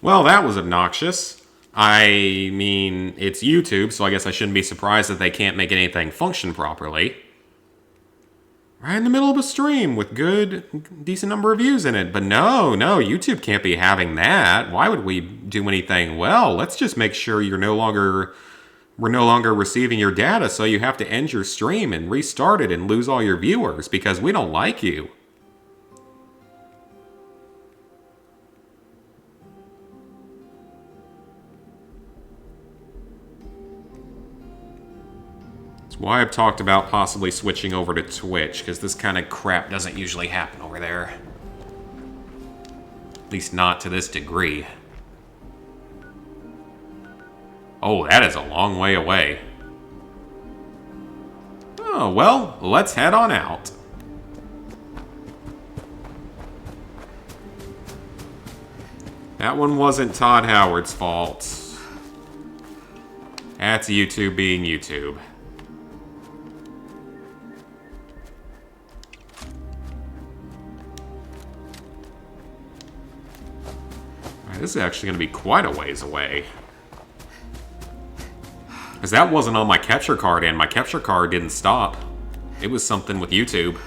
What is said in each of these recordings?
Well, that was obnoxious. I mean, it's YouTube, so I guess I shouldn't be surprised that they can't make anything function properly. Right in the middle of a stream with good, decent number of views in it. But no, YouTube can't be having that. Why would we do anything? Well, let's just make sure we're no longer receiving your data, so you have to end your stream and restart it and lose all your viewers because we don't like you. Why I've talked about possibly switching over to Twitch, because this kind of crap doesn't usually happen over there. At least not to this degree. Oh, that is a long way away. Oh, well, let's head on out. That one wasn't Todd Howard's fault. That's YouTube being YouTube. This is actually going to be quite a ways away. Because that wasn't on my capture card, and my capture card didn't stop. It was something with YouTube.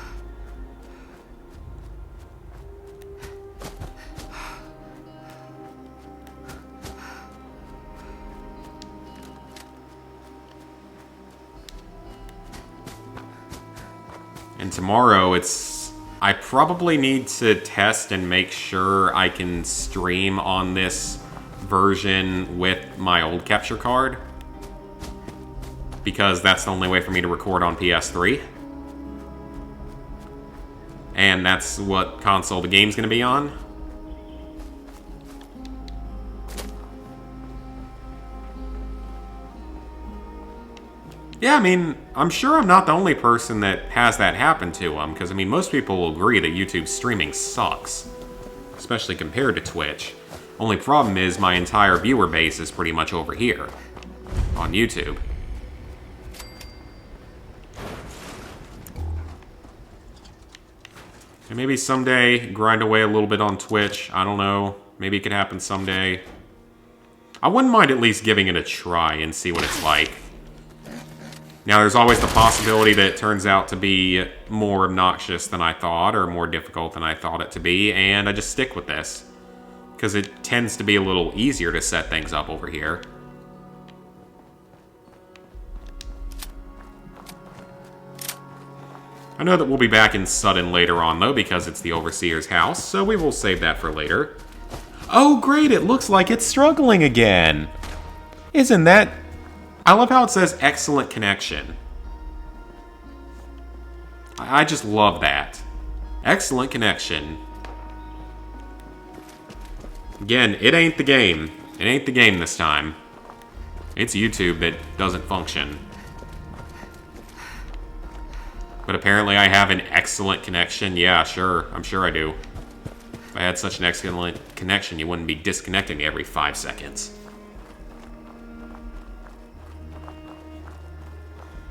And tomorrow I probably need to test and make sure I can stream on this version with my old capture card. Because that's the only way for me to record on PS3. And that's what console the game's going to be on. Yeah, I mean, I'm sure I'm not the only person that has that happen to them, because, I mean, most people will agree that YouTube streaming sucks, especially compared to Twitch. Only problem is my entire viewer base is pretty much over here, on YouTube. And maybe someday grind away a little bit on Twitch, I don't know, maybe it could happen someday. I wouldn't mind at least giving it a try and see what it's like. Now, there's always the possibility that it turns out to be more obnoxious than I thought, or more difficult than I thought it to be, and I just stick with this. Because it tends to be a little easier to set things up over here. I know that we'll be back in Sudden later on, though, because it's the Overseer's house, so we will save that for later. Oh, great! It looks like it's struggling again! Isn't that... I love how it says excellent connection. I just love that. Excellent connection. Again, it ain't the game. It ain't the game this time. It's YouTube that doesn't function. But apparently I have an excellent connection. Yeah, sure. I'm sure I do. If I had such an excellent connection, you wouldn't be disconnecting me every 5 seconds.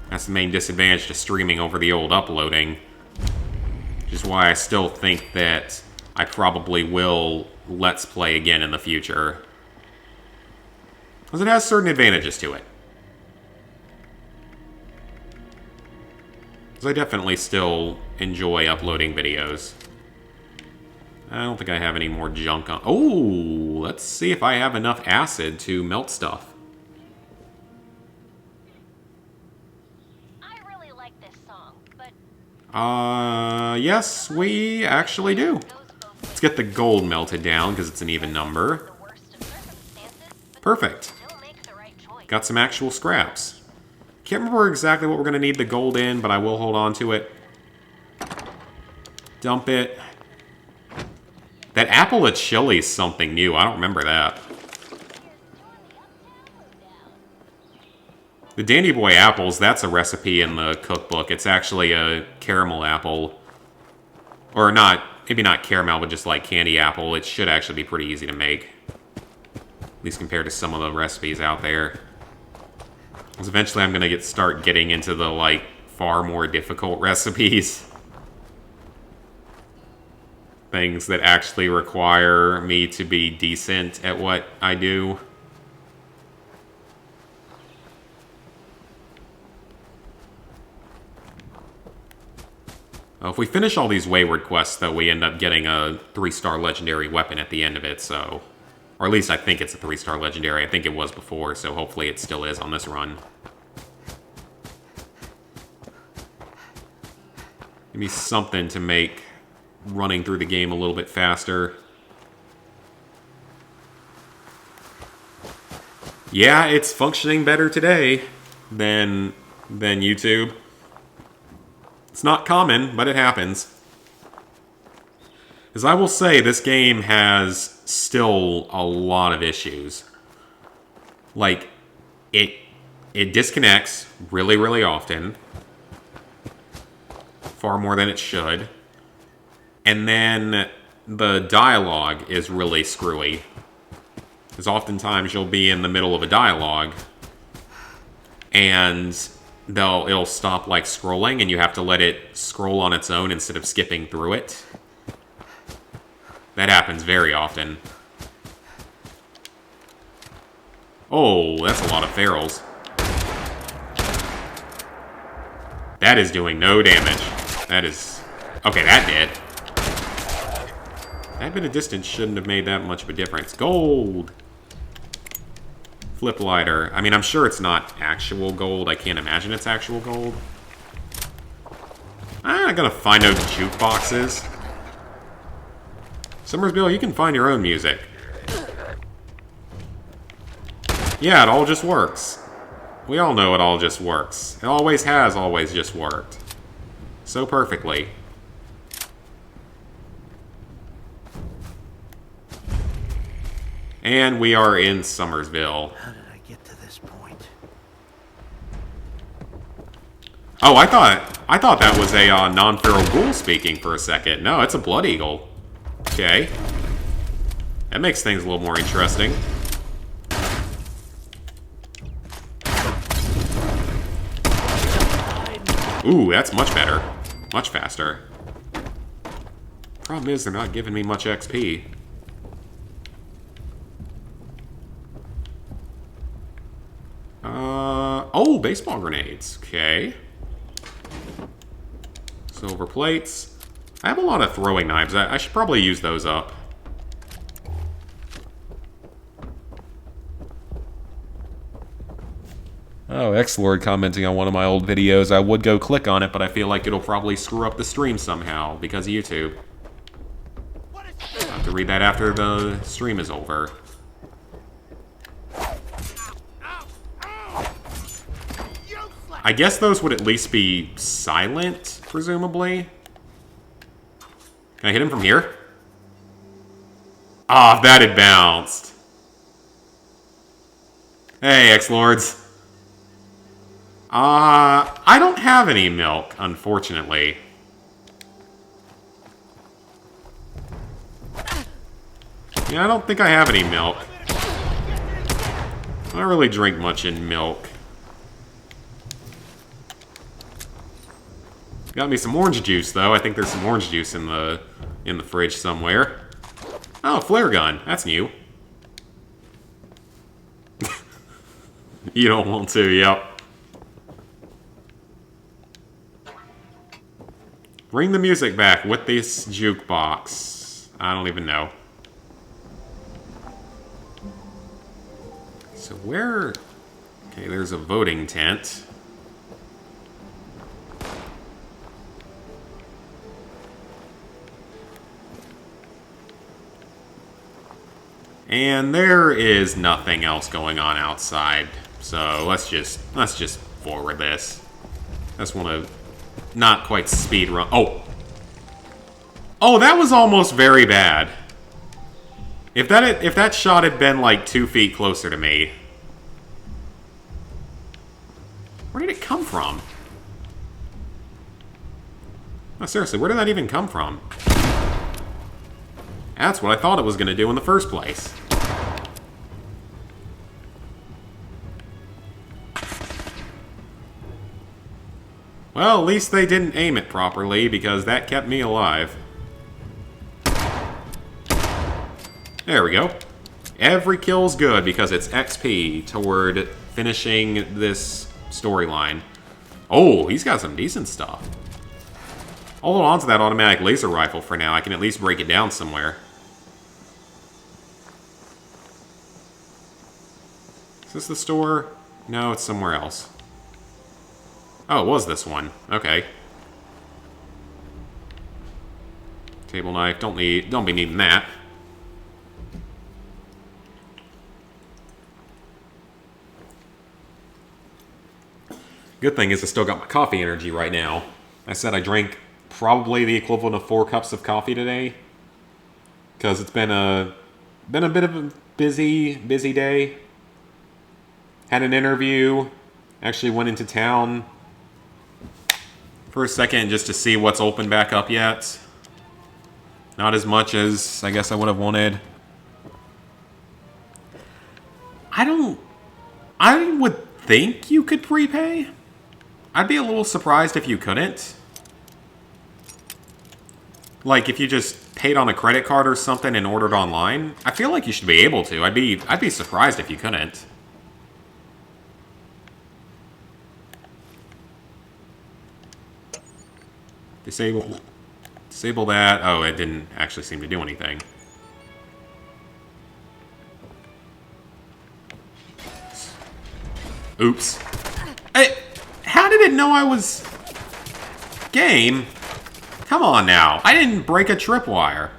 That's the main disadvantage to streaming over the old uploading. Which is why I still think that I probably will Let's Play again in the future. Because it has certain advantages to it. Because I definitely still enjoy uploading videos. I don't think I have any more junk on... Oh! Let's see if I have enough acid to melt stuff. Yes, we actually do. Let's get the gold melted down, because it's an even number. Perfect. Got some actual scraps. Can't remember exactly what we're going to need the gold in, but I will hold on to it. Dump it. That apple of chili is something new. I don't remember that. The Dandy Boy apples, that's a recipe in the cookbook. It's actually a caramel apple. Or not, maybe not caramel, but just like candy apple. It should actually be pretty easy to make. At least compared to some of the recipes out there. Because eventually I'm going to start getting into the, like, far more difficult recipes. things that actually require me to be decent at what I do. If we finish all these Wayward quests, though, we end up getting a 3-star legendary weapon at the end of it, so... Or at least I think it's a 3-star legendary. I think it was before, so hopefully it still is on this run. Give me something to make running through the game a little bit faster. Yeah, it's functioning better today than YouTube. It's not common, but it happens. Because I will say, this game has still a lot of issues. Like, it disconnects really, really often. Far more than it should. And then the dialogue is really screwy. Because oftentimes you'll be in the middle of a dialogue, and it'll stop like scrolling, and you have to let it scroll on its own instead of skipping through it. That happens very often. Oh, that's a lot of ferals. That is doing no damage. That is... Okay, that did. That bit of distance shouldn't have made that much of a difference. Gold! Flip lighter. I mean, I'm sure it's not actual gold. I can't imagine it's actual gold. I'm gonna find out jukeboxes. Summersville, you can find your own music. Yeah, it all just works. We all know it all just works. It always has always just worked. So perfectly. And we are in Summersville. How did I get to this point? Oh, I thought that was a non-feral ghoul speaking for a second. No, it's a blood eagle. Okay. That makes things a little more interesting. Ooh, that's much better. Much faster. Problem is, they're not giving me much XP. Oh, baseball grenades. Okay. Silver plates. I have a lot of throwing knives. I should probably use those up. Oh, X-Lord commenting on one of my old videos. I would go click on it, but I feel like it'll probably screw up the stream somehow because of YouTube. I'll have to read that after the stream is over. I guess those would at least be silent, presumably. Can I hit him from here? Ah, if that had bounced. Hey, X-Lords. I don't have any milk, unfortunately. Yeah, I don't think I have any milk. I don't really drink much in milk. Got me some orange juice, though. I think there's some orange juice in the fridge somewhere. Oh, flare gun. That's new. You don't want to, yep. Bring the music back with this jukebox. I don't even know. So where... Okay, there's a voting tent. And there is nothing else going on outside. So let's just forward this. I just want to not quite speed run. Oh. Oh, that was almost very bad. If that shot had been like 2 feet closer to me. Where did it come from? No, seriously, where did that even come from? That's what I thought it was going to do in the first place. Well, at least they didn't aim it properly, because that kept me alive. There we go. Every kill's good because it's XP toward finishing this storyline. Oh, he's got some decent stuff. I'll hold on to that automatic laser rifle for now. I can at least break it down somewhere. Is this the store? No, it's somewhere else. Oh, it was this one. Okay. Table knife. Don't be needing that. Good thing is I still got my coffee energy right now. I said I drank probably the equivalent of 4 cups of coffee today. Because it's been a bit of a busy day. Had an interview. Actually went into town for a second just to see what's open back up yet. Not as much as I guess I would have wanted. I would think you could prepay. I'd be a little surprised if you couldn't. Like if you just paid on a credit card or something and ordered online. I feel like you should be able to. I'd be surprised if you couldn't. Disable that. Oh, it didn't actually seem to do anything. Oops. Hey, how did it know I was... Game? Come on now. I didn't break a tripwire.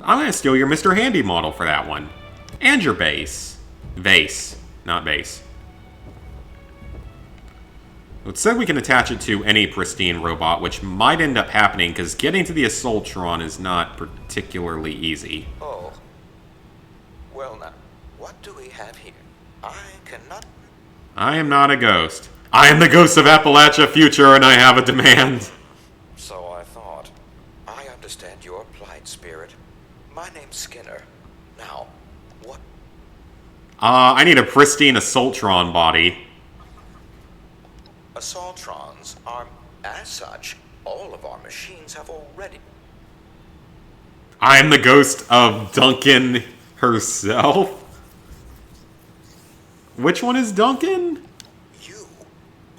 I'm gonna steal your Mr. Handy model for that one. And your base. Vase, not base. It said we can attach it to any pristine robot, which might end up happening, because getting to the Assaultron is not particularly easy. Oh. Well now, what do we have here? I cannot... I am not a ghost. I am the ghost of Appalachia Future, and I have a demand. So I thought. I understand your plight, Spirit. My name's Skinner. Now, what... I need a pristine Assaultron body. Assaultrons are, as such, all of our machines have already... I am the ghost of Duncan herself? Which one is Duncan?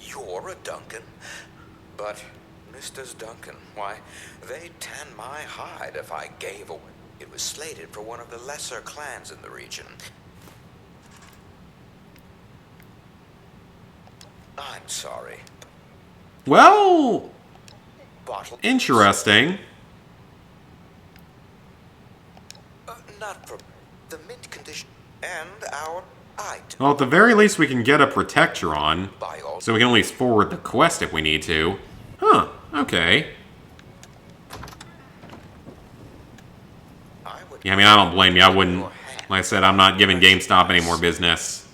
You're a Duncan? But, Mr. Duncan, why, they'd tan my hide if I gave away. It was slated for one of the lesser clans in the region. I'm sorry. Well, Bottle... interesting. Not for the mint condition and our item. Well, at the very least, we can get a Protectron, By all... so we can at least forward the quest if we need to. Huh, okay. Yeah, I mean, I don't blame you. I wouldn't... Like I said, I'm not giving GameStop any more business.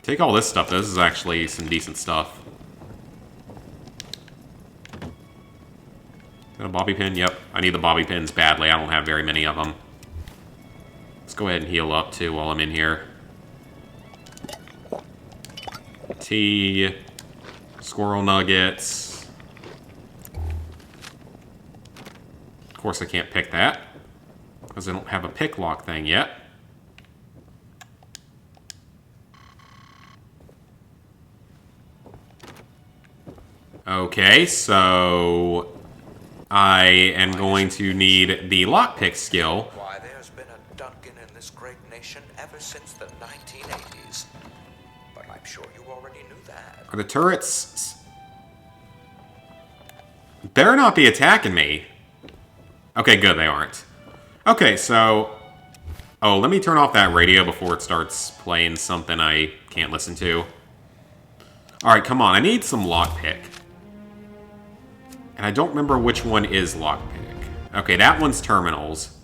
Take all this stuff. This is actually some decent stuff. Got a bobby pin? Yep. I need the bobby pins badly. I don't have very many of them. Let's go ahead and heal up, too, while I'm in here. Tea. Squirrel nuggets. Of course, I can't pick that, because I don't have a pick lock thing yet. Okay, so I am going to need the lockpick skill. Why, there's been a Duncan in this great nation ever since the 1980s. But I'm sure you already knew that. Are the turrets... Better not be attacking me. Okay, good, they aren't. Okay, so... Oh, let me turn off that radio before it starts playing something I can't listen to. Alright, come on, I need some lockpick. And I don't remember which one is lockpick. Okay, that one's terminals.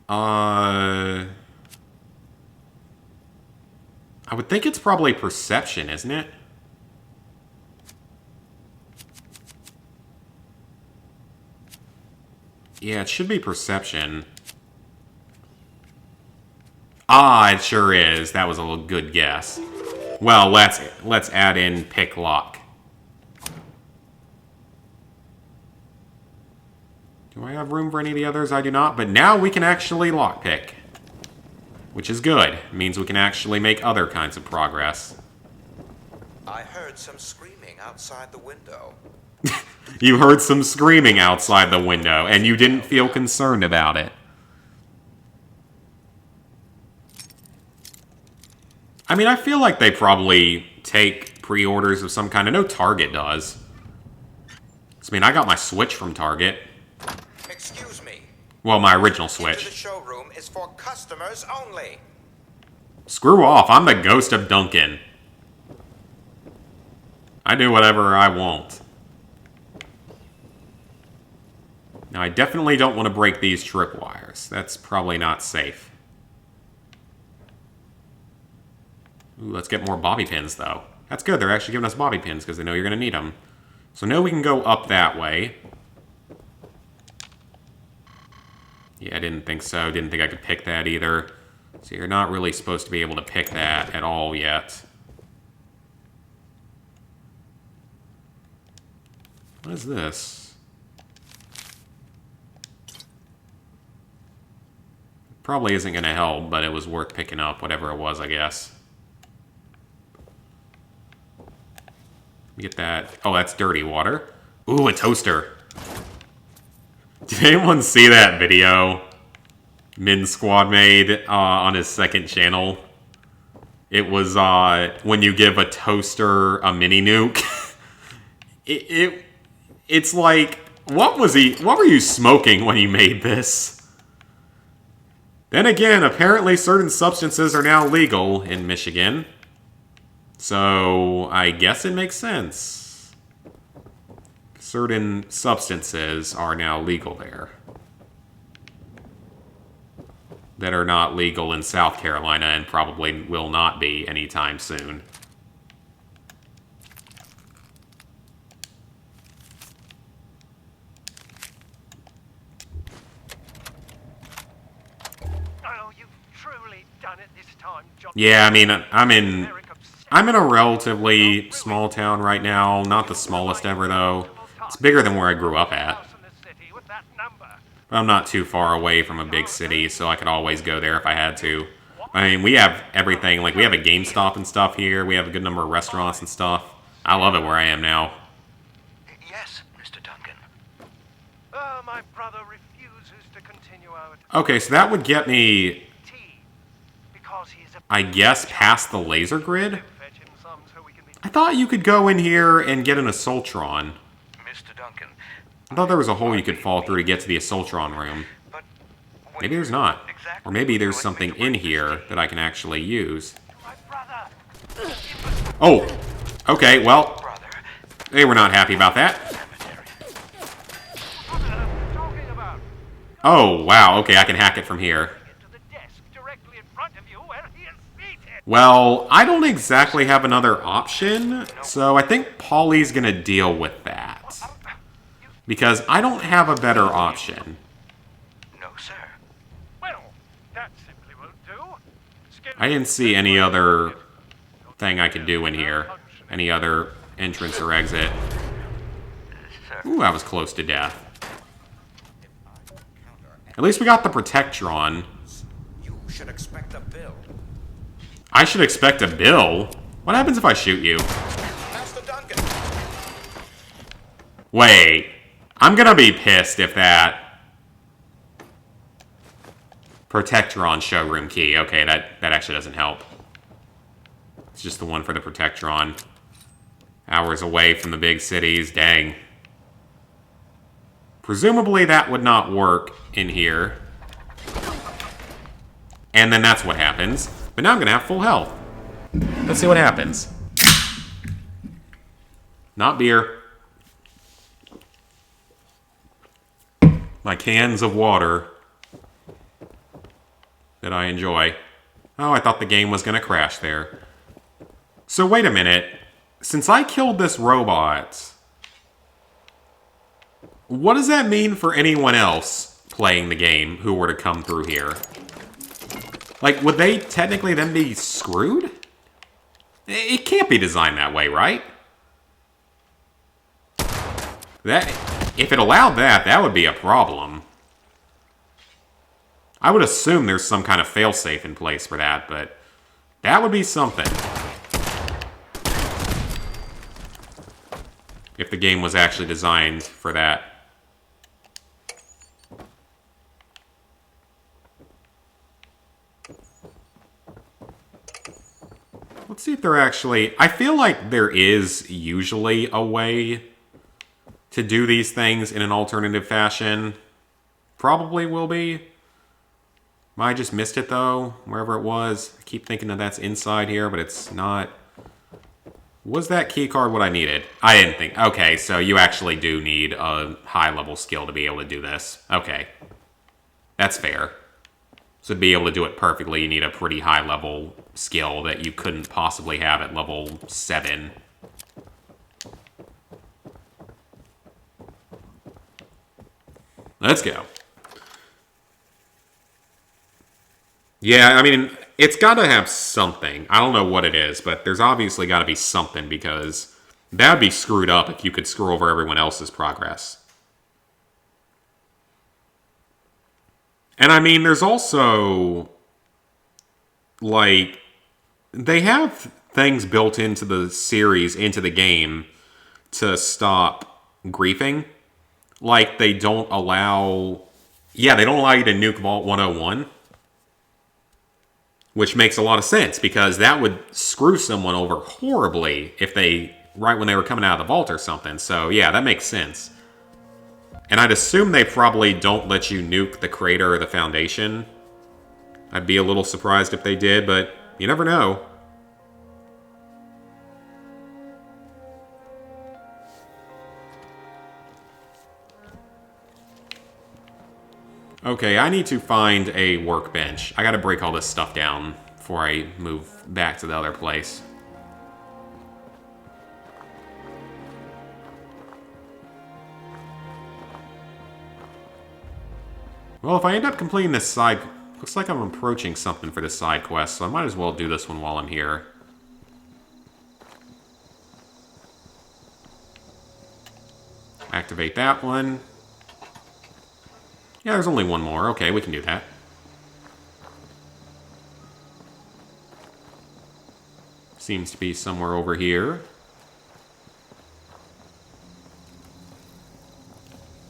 I would think it's probably perception, isn't it? Yeah, it should be perception. Ah, it sure is. That was a good guess. Well, let's add in pick lock. Do I have room for any of the others? I do not. But now we can actually lockpick. Which is good. It means we can actually make other kinds of progress. I heard some screaming outside the window. You heard some screaming outside the window, and you didn't feel concerned about it. I mean, I feel like they probably take pre-orders of some kind. I know Target does. I mean, I got my Switch from Target. Excuse me. Well, my original The Switch. showroom is for customers only. Screw off, I'm the ghost of Duncan. I do whatever I want. Now, I definitely don't want to break these tripwires. That's probably not safe. Ooh, let's get more bobby pins, though. That's good, they're actually giving us bobby pins because they know you're going to need them. So now we can go up that way. Yeah, I didn't think so. Didn't think I could pick that either. So you're not really supposed to be able to pick that at all yet. What is this? Probably isn't going to help, but it was worth picking up, whatever it was, I guess. Get that. Oh, that's dirty water. Ooh, a toaster. Did anyone see that video Min Squad made on his second channel? It was when you give a toaster a mini nuke. It's like, what were you smoking when you made this? Then again, apparently certain substances are now legal in Michigan. So, I guess it makes sense. Certain substances are now legal there. That are not legal in South Carolina and probably will not be anytime soon. Oh, you've truly done it this time, John. Yeah, I mean, I'm in a relatively small town right now. Not the smallest ever, though. It's bigger than where I grew up at. But I'm not too far away from a big city, so I could always go there if I had to. I mean, we have everything. Like, we have a GameStop and stuff here. We have a good number of restaurants and stuff. I love it where I am now. Yes, Mr. Duncan. My brother refuses to continue our Okay, so that would get me, tea because he's a I guess, past the laser grid? fetch him some so we can be I thought you could go in here and get an Assaultron. Mr. Duncan. I thought there was a hole you could fall through to get to the Assaultron room. But Maybe there's not. Exactly. Or maybe there's something in here that I can actually use. my brother. Oh! Okay, well, Brother, they were not happy about that. cemetery. What on earth are you talking about? Oh, wow, okay, I can hack it from here. Get to the desk directly in front of you where he is seated. Well, I don't exactly have another option, so I think Polly's gonna deal with that. Because I don't have a better option. No, sir. Well, that simply won't do. I didn't see any other thing I could do in here. Any other entrance or exit. Sir. Ooh, I was close to death. At least we got the Protectron. You should expect a bill. I should expect a bill? What happens if I shoot you? Master Duncan. Wait. I'm gonna be pissed if that... Protectron showroom key. Okay, that actually doesn't help. It's just the one for the Protectron. Hours away from the big cities. Dang. Presumably that would not work in here. And then that's what happens. But now I'm gonna have full health. Let's see what happens. Not beer. My cans of water that I enjoy. Oh, I thought the game was gonna crash there. So wait a minute. Since I killed this robot, what does that mean for anyone else playing the game who were to come through here? Like, would they technically then be screwed? It can't be designed that way, right? If it allowed that, that would be a problem. I would assume there's some kind of failsafe in place for that, but that would be something. If the game was actually designed for that. Let's see if there actually... I feel like there is usually a way to do these things in an alternative fashion. Probably will be. I just missed it, though, wherever it was. I keep thinking that that's inside here, but it's not. Was that key card what I needed? I didn't think. Okay, so you actually do need a high-level skill to be able to do this. Okay. That's fair. So to be able to do it perfectly, you need a pretty high-level skill that you couldn't possibly have at level 7. Let's go. Yeah, I mean, it's got to have something. I don't know what it is, but there's obviously got to be something, because that would be screwed up if you could screw over everyone else's progress. And I mean, there's also, like, they have things built into the series, into the game, to stop griefing. Like, they don't allow... Yeah, they don't allow you to nuke Vault 101. Which makes a lot of sense, because that would screw someone over horribly if they... right when they were coming out of the vault or something. So, yeah, that makes sense. And I'd assume they probably don't let you nuke the crater or the foundation. I'd be a little surprised if they did, but you never know. Okay, I need to find a workbench. I gotta break all this stuff down before I move back to the other place. Well, if I end up completing this side... Looks like I'm approaching something for this side quest, so I might as well do this one while I'm here. Activate that one. Yeah, there's only one more. Okay, we can do that. Seems to be somewhere over here.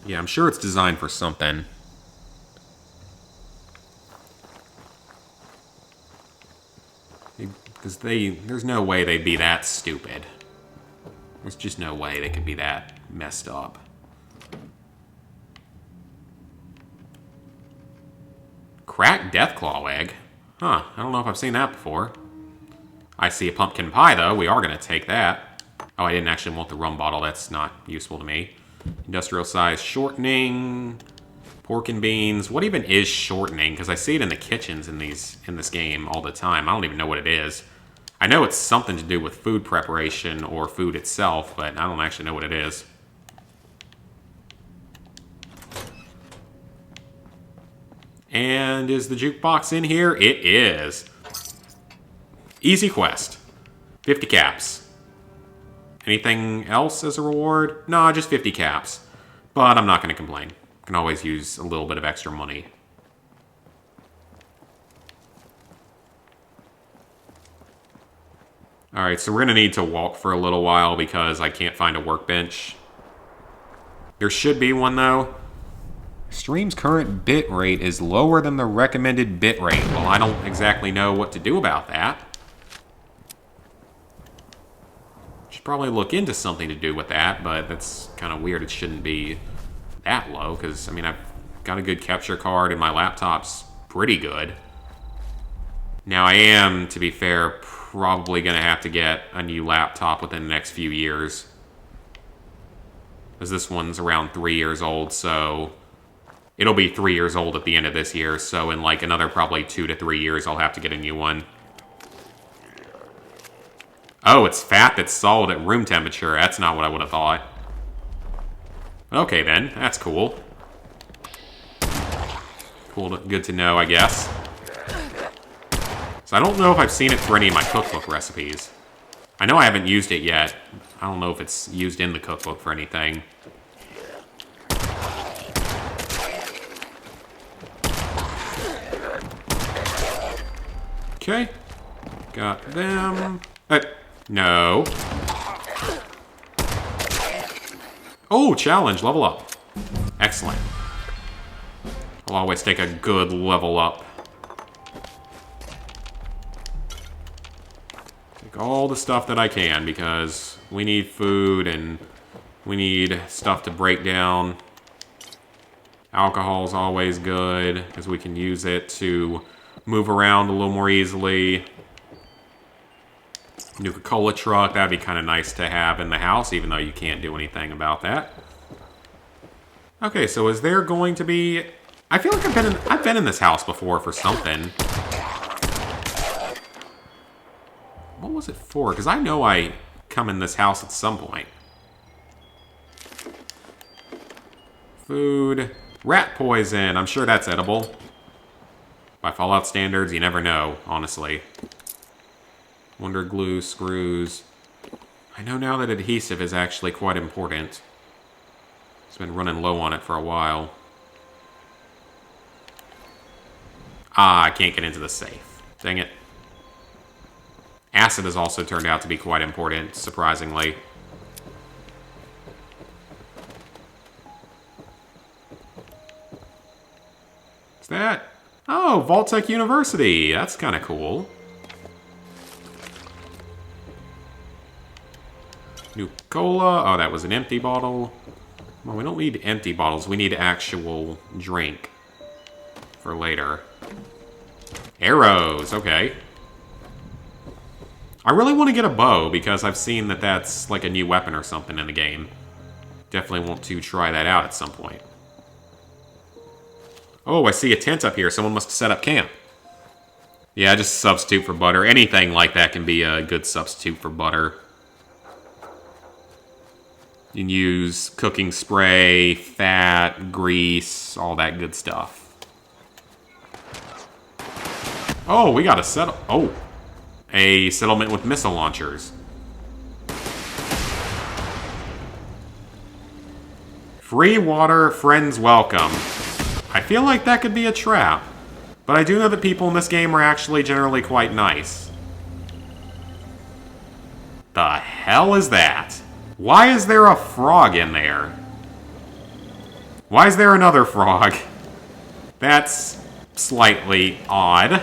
Yeah, I'm sure it's designed for something. Because there's no way they'd be that stupid. There's just no way they could be that messed up. Cracked Deathclaw egg? Huh, I don't know if I've seen that before. I see a pumpkin pie, though. We are going to take that. Oh, I didn't actually want the rum bottle. That's not useful to me. Industrial size shortening. Pork and beans. What even is shortening? Because I see it in the kitchens in this game all the time. I don't even know what it is. I know it's something to do with food preparation or food itself, but I don't actually know what it is. And is the jukebox in here? It is. Easy quest. 50 caps. Anything else as a reward? No, just 50 caps. But I'm not going to complain. Can always use a little bit of extra money. Alright, so we're going to need to walk for a little while because I can't find a workbench. There should be one, though. Stream's current bitrate is lower than the recommended bitrate. Well, I don't exactly know what to do about that. Should probably look into something to do with that, but that's kind of weird. It shouldn't be that low, because, I mean, I've got a good capture card and my laptop's pretty good. Now, I am, to be fair, probably going to have to get a new laptop within the next few years. Because this one's around 3 years old, so it'll be 3 years old at the end of this year, so in like another probably 2 to 3 years, I'll have to get a new one. Oh, it's fat that's solid at room temperature. That's not what I would have thought. Okay, then. That's cool. Cool, good to know, I guess. So I don't know if I've seen it for any of my cookbook recipes. I know I haven't used it yet. I don't know if it's used in the cookbook for anything. Okay. Got them. No. Oh, challenge. Level up. Excellent. I'll always take a good level up. Take all the stuff that I can because we need food and we need stuff to break down. Alcohol's always good because we can use it to move around a little more easily. Nuka-Cola truck, that'd be kind of nice to have in the house, even though you can't do anything about that. Okay, so is there going to be... I feel like I've been in this house before for something. What was it for? Because I know I come in this house at some point. Food. Rat poison. I'm sure that's edible. By Fallout standards, you never know, honestly. Wonder glue, screws. I know now that adhesive is actually quite important. It's been running low on it for a while. Ah, I can't get into the safe. Dang it. Acid has also turned out to be quite important, surprisingly. What's that? Oh, Vault-Tec University. That's kind of cool. Nuka-Cola. Oh, that was an empty bottle. Well, we don't need empty bottles. We need actual drink for later. Arrows. Okay. I really want to get a bow because I've seen that that's like a new weapon or something in the game. Definitely want to try that out at some point. Oh, I see a tent up here. Someone must have set up camp. Yeah, just substitute for butter. Anything like that can be a good substitute for butter. You can use cooking spray, fat, grease, all that good stuff. Oh, we got a settle. Oh, a settlement with missile launchers. Free water, friends welcome. I feel like that could be a trap, but I do know that people in this game are actually generally quite nice. The hell is that? Why is there a frog in there? Why is there another frog? That's slightly odd.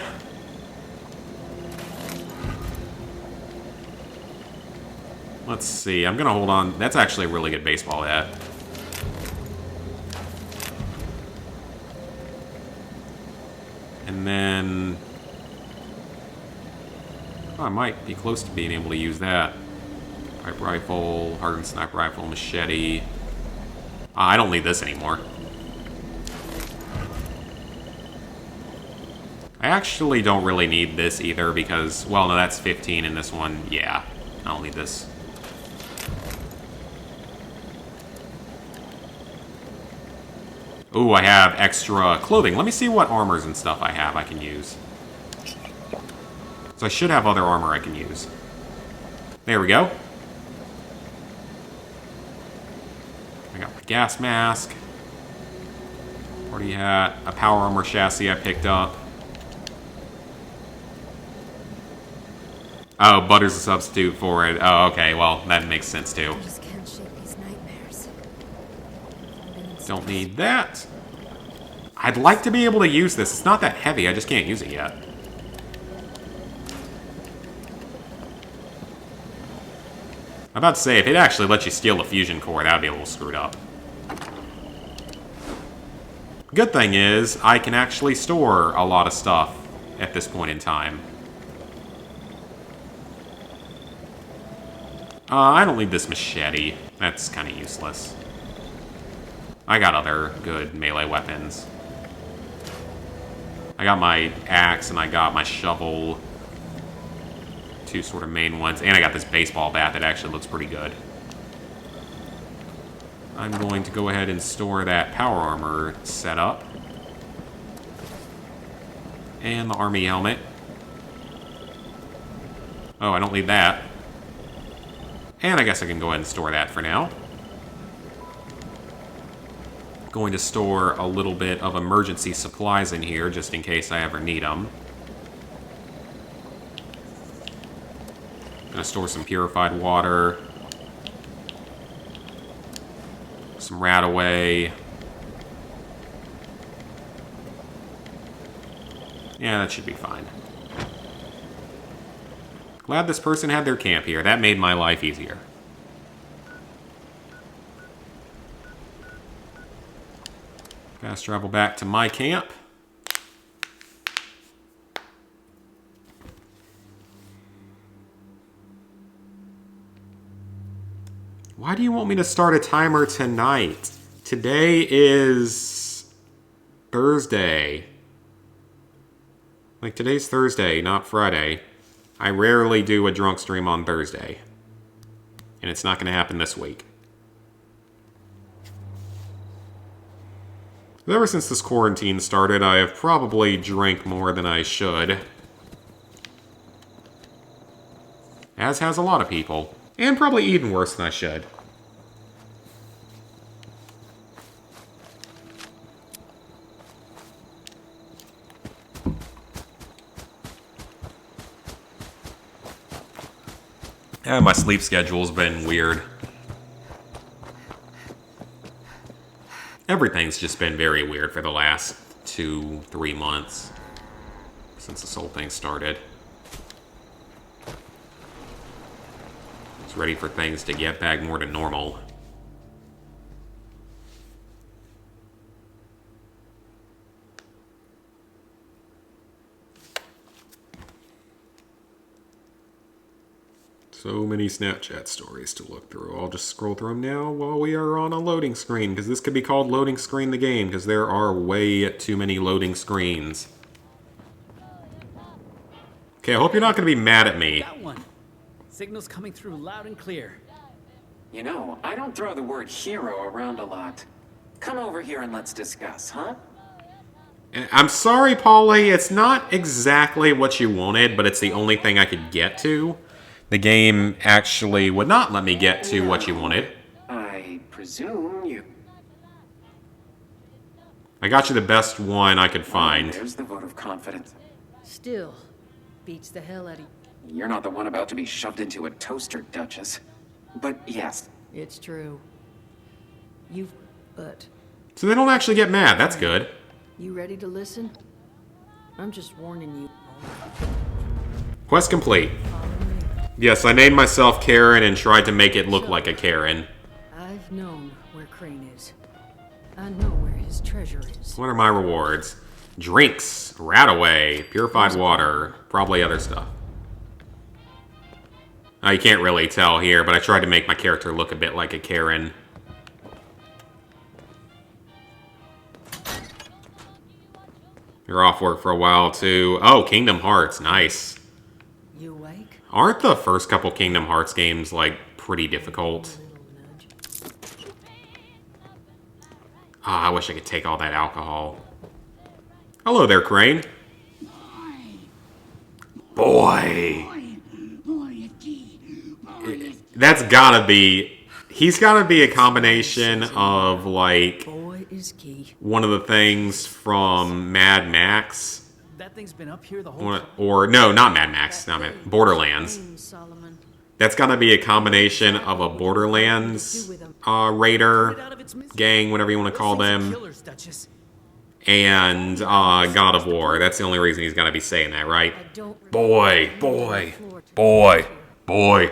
Let's see, I'm gonna hold on. That's actually a really good baseball bat. And then... oh, I might be close to being able to use that. Pipe rifle, hardened sniper rifle, machete. I don't need this anymore. I actually don't really need this either because, well, no, that's 15 in this one. Yeah, I don't need this. Ooh, I have extra clothing. Let me see what armors and stuff I have I can use. So I should have other armor I can use. There we go. I got my gas mask. Party hat. A power armor chassis I picked up. Oh, butter's a substitute for it. Oh, okay. Well, that makes sense too. I just can't shake these nightmares. Don't need that. I'd like to be able to use this. It's not that heavy. I just can't use it yet. I'm about to say, if it actually lets you steal the fusion core, that would be a little screwed up. Good thing is, I can actually store a lot of stuff at this point in time. I don't need this machete. That's kind of useless. I got other good melee weapons. I got my axe and I got my shovel. Two sort of main ones. And I got this baseball bat that actually looks pretty good. I'm going to go ahead and store that power armor setup. And the army helmet. Oh, I don't need that. And I guess I can go ahead and store that for now. Going to store a little bit of emergency supplies in here, just in case I ever need them. Gonna store some purified water. Some rat away. Yeah, that should be fine. Glad this person had their camp here. That made my life easier. Fast travel back to my camp. Why do you want me to start a timer tonight? Today is Thursday. Like, today's Thursday, not Friday. I rarely do a drunk stream on Thursday. And it's not going to happen this week. Ever since this quarantine started, I have probably drank more than I should. As has a lot of people. And probably eaten worse than I should. Yeah, my sleep schedule's been weird. Everything's just been very weird for the last 2-3 months. Since this whole thing started. Just ready for things to get back more to normal. So many Snapchat stories to look through. I'll just scroll through them now while we are on a loading screen, because this could be called Loading Screen the Game, because there are way too many loading screens. Okay, I hope you're not going to be mad at me. Got one. Signal's coming through loud and clear. You know, I don't throw the word hero around a lot. Come over here and let's discuss, huh? I'm sorry, Paulie, it's not exactly what you wanted, but it's the only thing I could get to. The game actually would not let me get to what you wanted. I presume you... I got you the best one I could find. There's the vote of confidence. Still, beats the hell out of you. You're not the one about to be shoved into a toaster, Duchess. But yes, It's true. But So they don't actually get mad, that's good. you ready to listen? I'm just warning you. Quest complete. Follow me. Yes, I named myself Karen and tried to make it look like a Karen. I've known where Crane is. I know where his treasure is. What are my rewards? Drinks, rat away, purified water, probably other stuff. You can't really tell here, but I tried to make my character look a bit like a Karen. You're off work for a while, too. Oh, Kingdom Hearts, nice. You awake? Aren't the first couple Kingdom Hearts games, like, pretty difficult? Little nudge. Ah, I wish I could take all that alcohol. Hello there, Crane. Boy. That's gotta be... He's gotta be a combination of, like, Boy is key. one of the things from Mad Max. That thing's been up here the whole time. Or, no, not Mad Max, not Mad, Borderlands. Solomon. That's gotta be a combination of a Borderlands raider, gang, whatever you want to call them, Killers, Duchess. and God of War. That's the only reason he's gotta be saying that, right? I don't Boy, boy, boy, boy,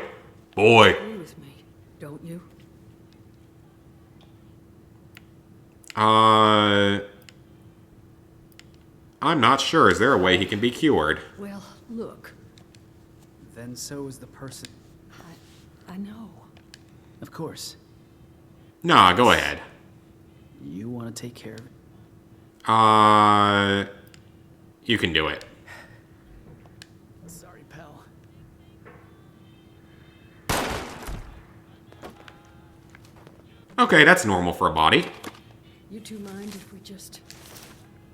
boy. agree with me, don't you? I'm not sure. Is there a way he can be cured? Well, look. Then so is the person. I know. Of course. Nah, go ahead. You want to take care of it? You can do it. Sorry, pal. Okay, that's normal for a body. You two mind if we just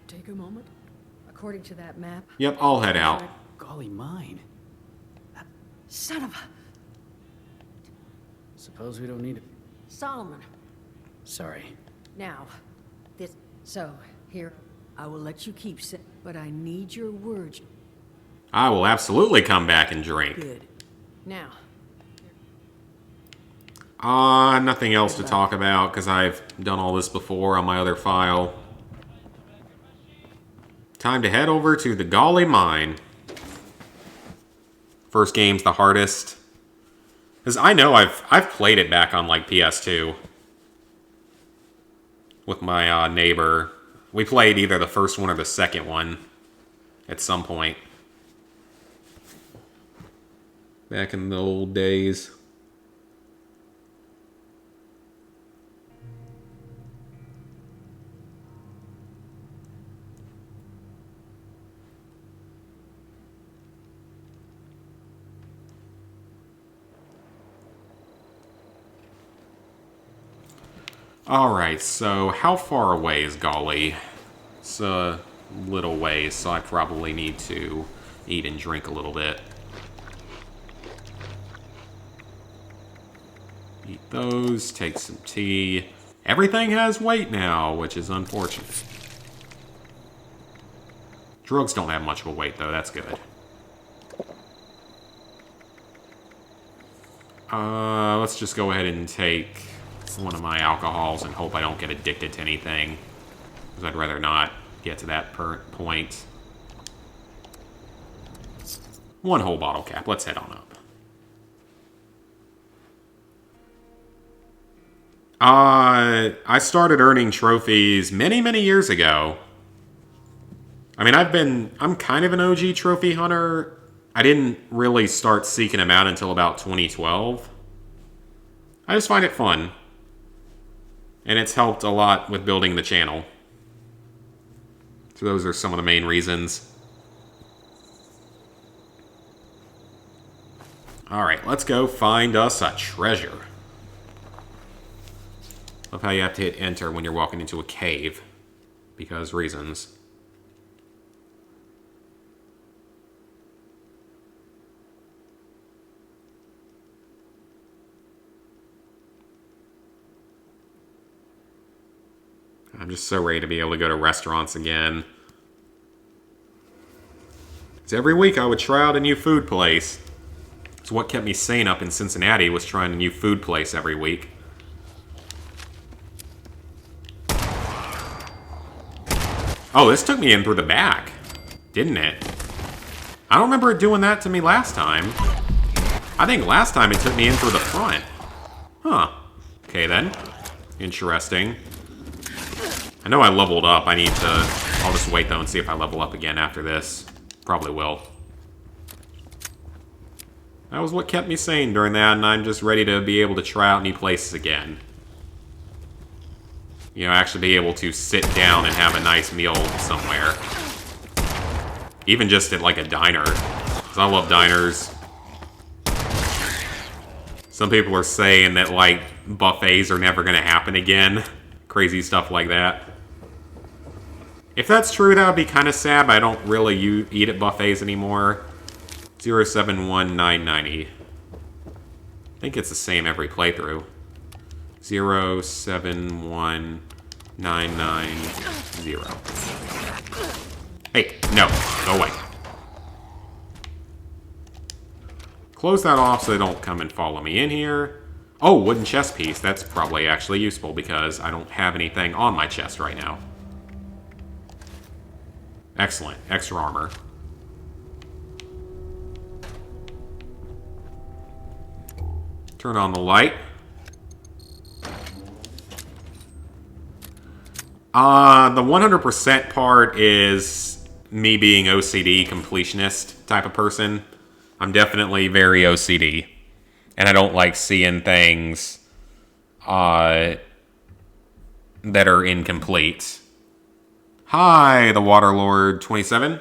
take a moment? According to that map. Yep, I'll head out. Golly mine. Son of a... Suppose we don't need it. Solomon. Sorry. Now, this... So, here, I will let you keep but I need your words. I will absolutely come back and drink. Good. Now, Nothing else to talk about, because I've done all this before on my other file. Time to head over to the Golly Mine. First game's the hardest. Because I know I've played it back on, like, PS2. With my neighbor. We played either the first one or the second one. At some point. Back in the old days. Alright, so how far away is Golly? It's a little ways, so I probably need to eat and drink a little bit. Eat those, take some tea. Everything has weight now, which is unfortunate. Drugs don't have much of a weight, though. That's good. Let's just go ahead and take one of my alcohols and hope I don't get addicted to anything. Because I'd rather not get to that point. One whole bottle cap. Let's head on up. I started earning trophies many, many years ago. I mean, I'm kind of an OG trophy hunter. I didn't really start seeking them out until about 2012. I just find it fun. And it's helped a lot with building the channel. So those are some of the main reasons. Alright, let's go find us a treasure. Love how you have to hit enter when you're walking into a cave. Because reasons. I'm just so ready to be able to go to restaurants again. Because every week I would try out a new food place. It's what kept me sane up in Cincinnati, was trying a new food place every week. Oh, this took me in through the back, didn't it? I don't remember it doing that to me last time. I think last time it took me in through the front. Huh. Okay then. Interesting. I know I leveled up. I need to... I'll just wait, though, and see if I level up again after this. Probably will. That was what kept me sane during that, and I'm just ready to be able to try out new places again. You know, actually be able to sit down and have a nice meal somewhere. Even just at, like, a diner. Because I love diners. Some people are saying that, like, buffets are never going to happen again. Crazy stuff like that. If that's true, that would be kind of sad, but I don't really eat at buffets anymore. 071990. I think it's the same every playthrough. 071990. Hey, no, go away. Close that off so they don't come and follow me in here. Oh, wooden chest piece. That's probably actually useful because I don't have anything on my chest right now. Excellent. Extra armor. Turn on the light. The 100% part is me being OCD completionist type of person. I'm definitely very OCD. And I don't like seeing things that are incomplete. Hi, the Waterlord 27.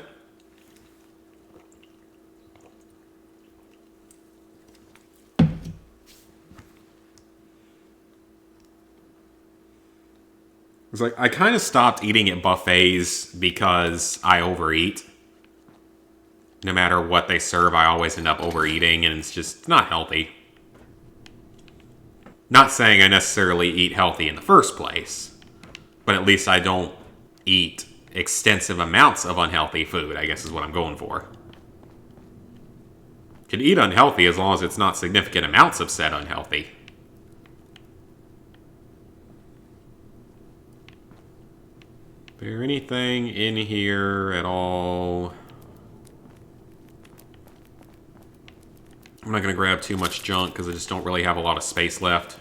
It's like, I kind of stopped eating at buffets because I overeat. No matter what they serve, I always end up overeating, and it's just not healthy. Not saying I necessarily eat healthy in the first place, but at least I don't eat extensive amounts of unhealthy food, I guess is what I'm going for. Can eat unhealthy as long as it's not significant amounts of said unhealthy. Is there anything in here at all? I'm not going to grab too much junk because I just don't really have a lot of space left.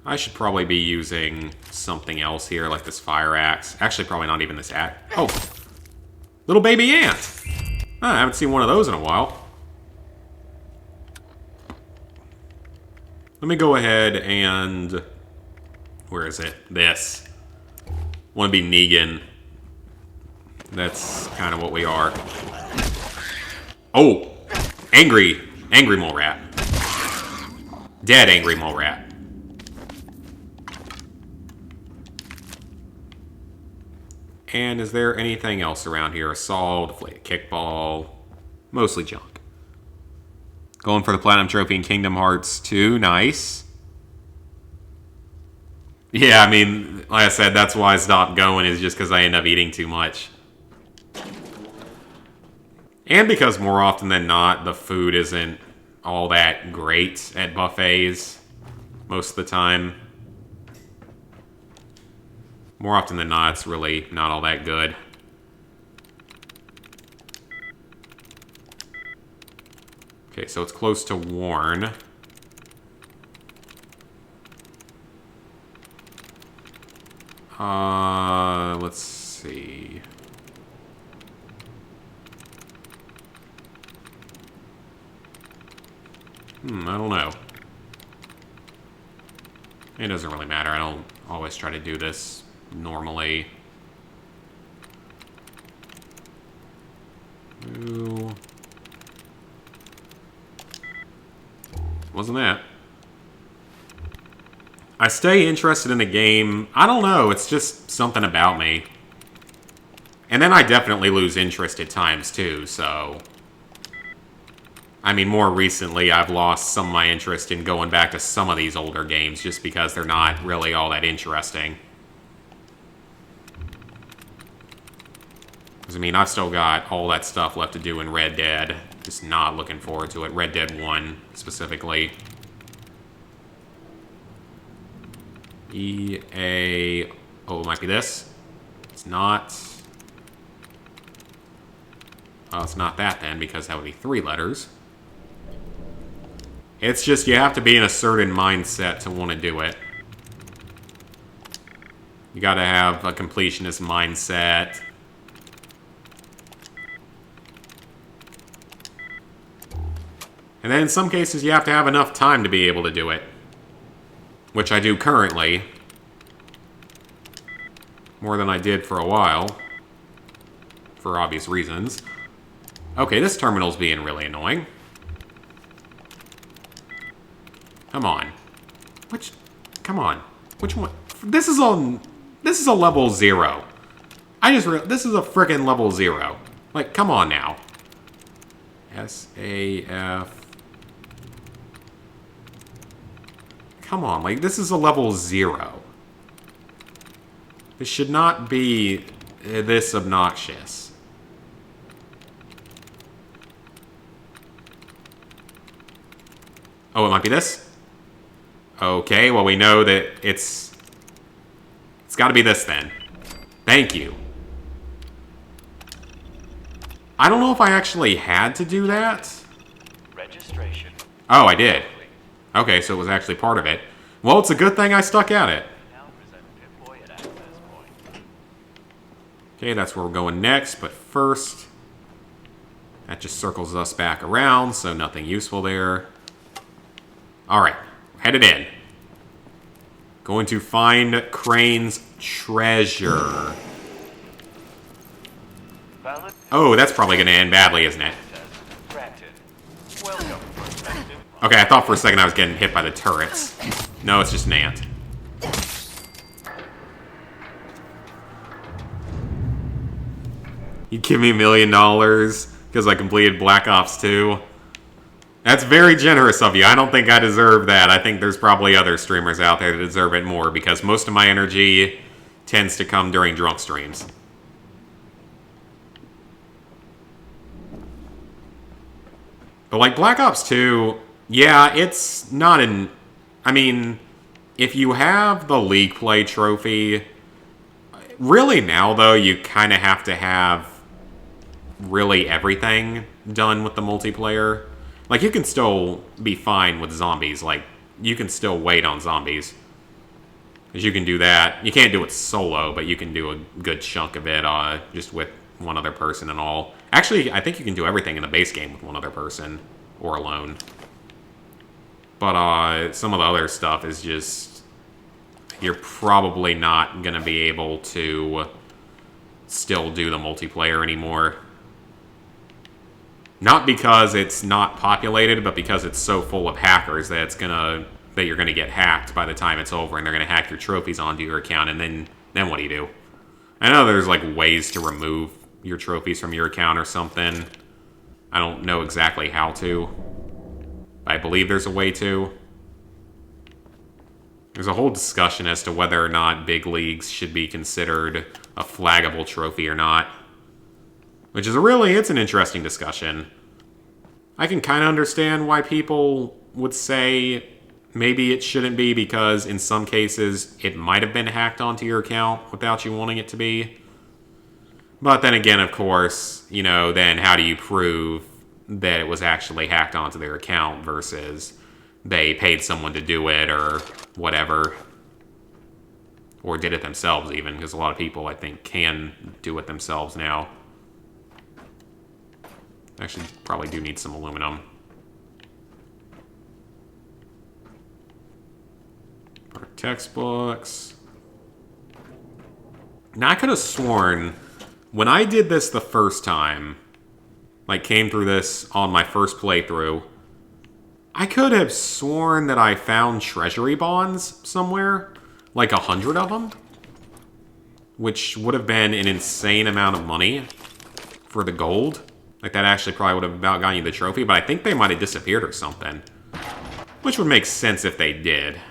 I should probably be using something else here, like this fire axe. Actually, probably not even this axe. Oh! Little baby ant! I haven't seen one of those in a while. Let me go ahead and... Where is it? This. Want to be Negan. That's kind of what we are. Oh! Angry mole rat. Dead angry mole rat. And is there anything else around here? Assault, deflated kickball, mostly junk. Going for the Platinum Trophy in Kingdom Hearts 2, nice. Yeah, I mean, like I said, that's why I stopped going, is just because I end up eating too much. And because more often than not, the food isn't all that great at buffets most of the time. More often than not, it's really not all that good. Okay, so it's close to Warren. Let's see. I don't know. It doesn't really matter. I don't always try to do this normally. Ooh. Wasn't that? I stay interested in the game. I don't know. It's just something about me. And then I definitely lose interest at times, too, so... I mean, more recently, I've lost some of my interest in going back to some of these older games just because they're not really all that interesting. Because, I mean, I've still got all that stuff left to do in Red Dead. Just not looking forward to it. Red Dead 1, specifically. EA... Oh, it might be this. It's not. Oh, it's not that then, because that would be 3 letters. It's just you have to be in a certain mindset to want to do it. You gotta have a completionist mindset. And then in some cases you have to have enough time to be able to do it. Which I do currently. More than I did for a while. For obvious reasons. Okay, this terminal's being really annoying. Come on. Come on. Which one? This is a level 0. This is a frickin' level 0. Like, come on now. SAF. Come on, like, this is a level 0. This should not be this obnoxious. Oh, it might be this? Okay, well, we know that it's got to be this then. Thank you. I don't know if I actually had to do that. Registration. Oh, I did. Okay, so it was actually part of it. Well, it's a good thing I stuck at it. Now present Pip-Boy at access point. Okay, that's where we're going next, but first... That just circles us back around, so nothing useful there. Alright, headed in. Going to find Crane's treasure. Valid Oh, that's probably going to end badly, isn't it? test granted. Welcome, prospective. Okay, I thought for a second I was getting hit by the turrets. No, it's just an ant. You'd give me $1 million because I completed Black Ops 2. That's very generous of you. I don't think I deserve that. I think there's probably other streamers out there that deserve it more because most of my energy tends to come during drunk streams. But like Black Ops 2, yeah, it's not an... I mean, if you have the League Play trophy, really now though, you kind of have to have really everything done with the multiplayer. Like, you can still be fine with zombies. Like, you can still wait on zombies. Because you can do that. You can't do it solo, but you can do a good chunk of it just with one other person and all. Actually, I think you can do everything in the base game with one other person. Or alone. But some of the other stuff is just... You're probably not going to be able to still do the multiplayer anymore. Not because it's not populated, but because it's so full of hackers that you're gonna get hacked by the time it's over, and they're gonna hack your trophies onto your account, and then what do you do? I know there's like ways to remove your trophies from your account or something. I don't know exactly how to. I believe there's a way to. There's a whole discussion as to whether or not big leagues should be considered a flaggable trophy or not. Which is it's an interesting discussion. I can kind of understand why people would say maybe it shouldn't be, because in some cases it might have been hacked onto your account without you wanting it to be. But then again, of course, then how do you prove that it was actually hacked onto their account versus they paid someone to do it or whatever. Or did it themselves even, because a lot of people, I think, can do it themselves now. Actually, probably do need some aluminum. Our textbooks. Now, I could have sworn, when I did this the first time, like came through this on my first playthrough, I could have sworn that I found treasury bonds somewhere. Like 100 of them. Which would have been an insane amount of money for the gold. Like, that actually probably would have about gotten you the trophy, but I think they might have disappeared or something. Which would make sense if they did.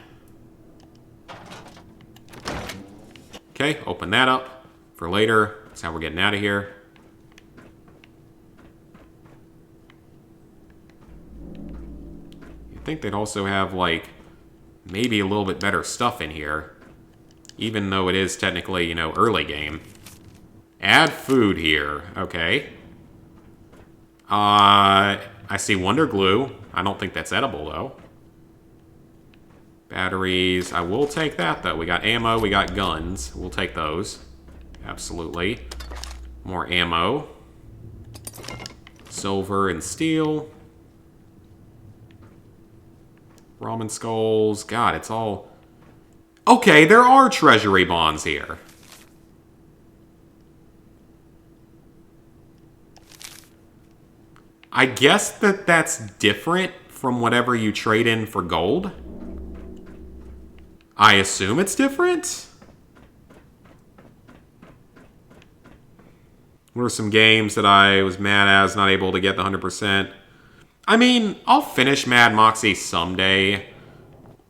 Okay, open that up for later. That's how we're getting out of here. You'd think they'd also have, like, maybe a little bit better stuff in here. Even though it is technically, early game. Add food here. Okay. I see Wonder Glue. I don't think that's edible, though. Batteries. I will take that, though. We got ammo. We got guns. We'll take those. Absolutely. More ammo. Silver and steel. Ramen skulls. God, it's all... Okay, there are treasury bonds here. I guess that's different from whatever you trade in for gold. I assume it's different. What are some games that I was mad as not able to get the 100%? I mean, I'll finish Mad Moxie someday.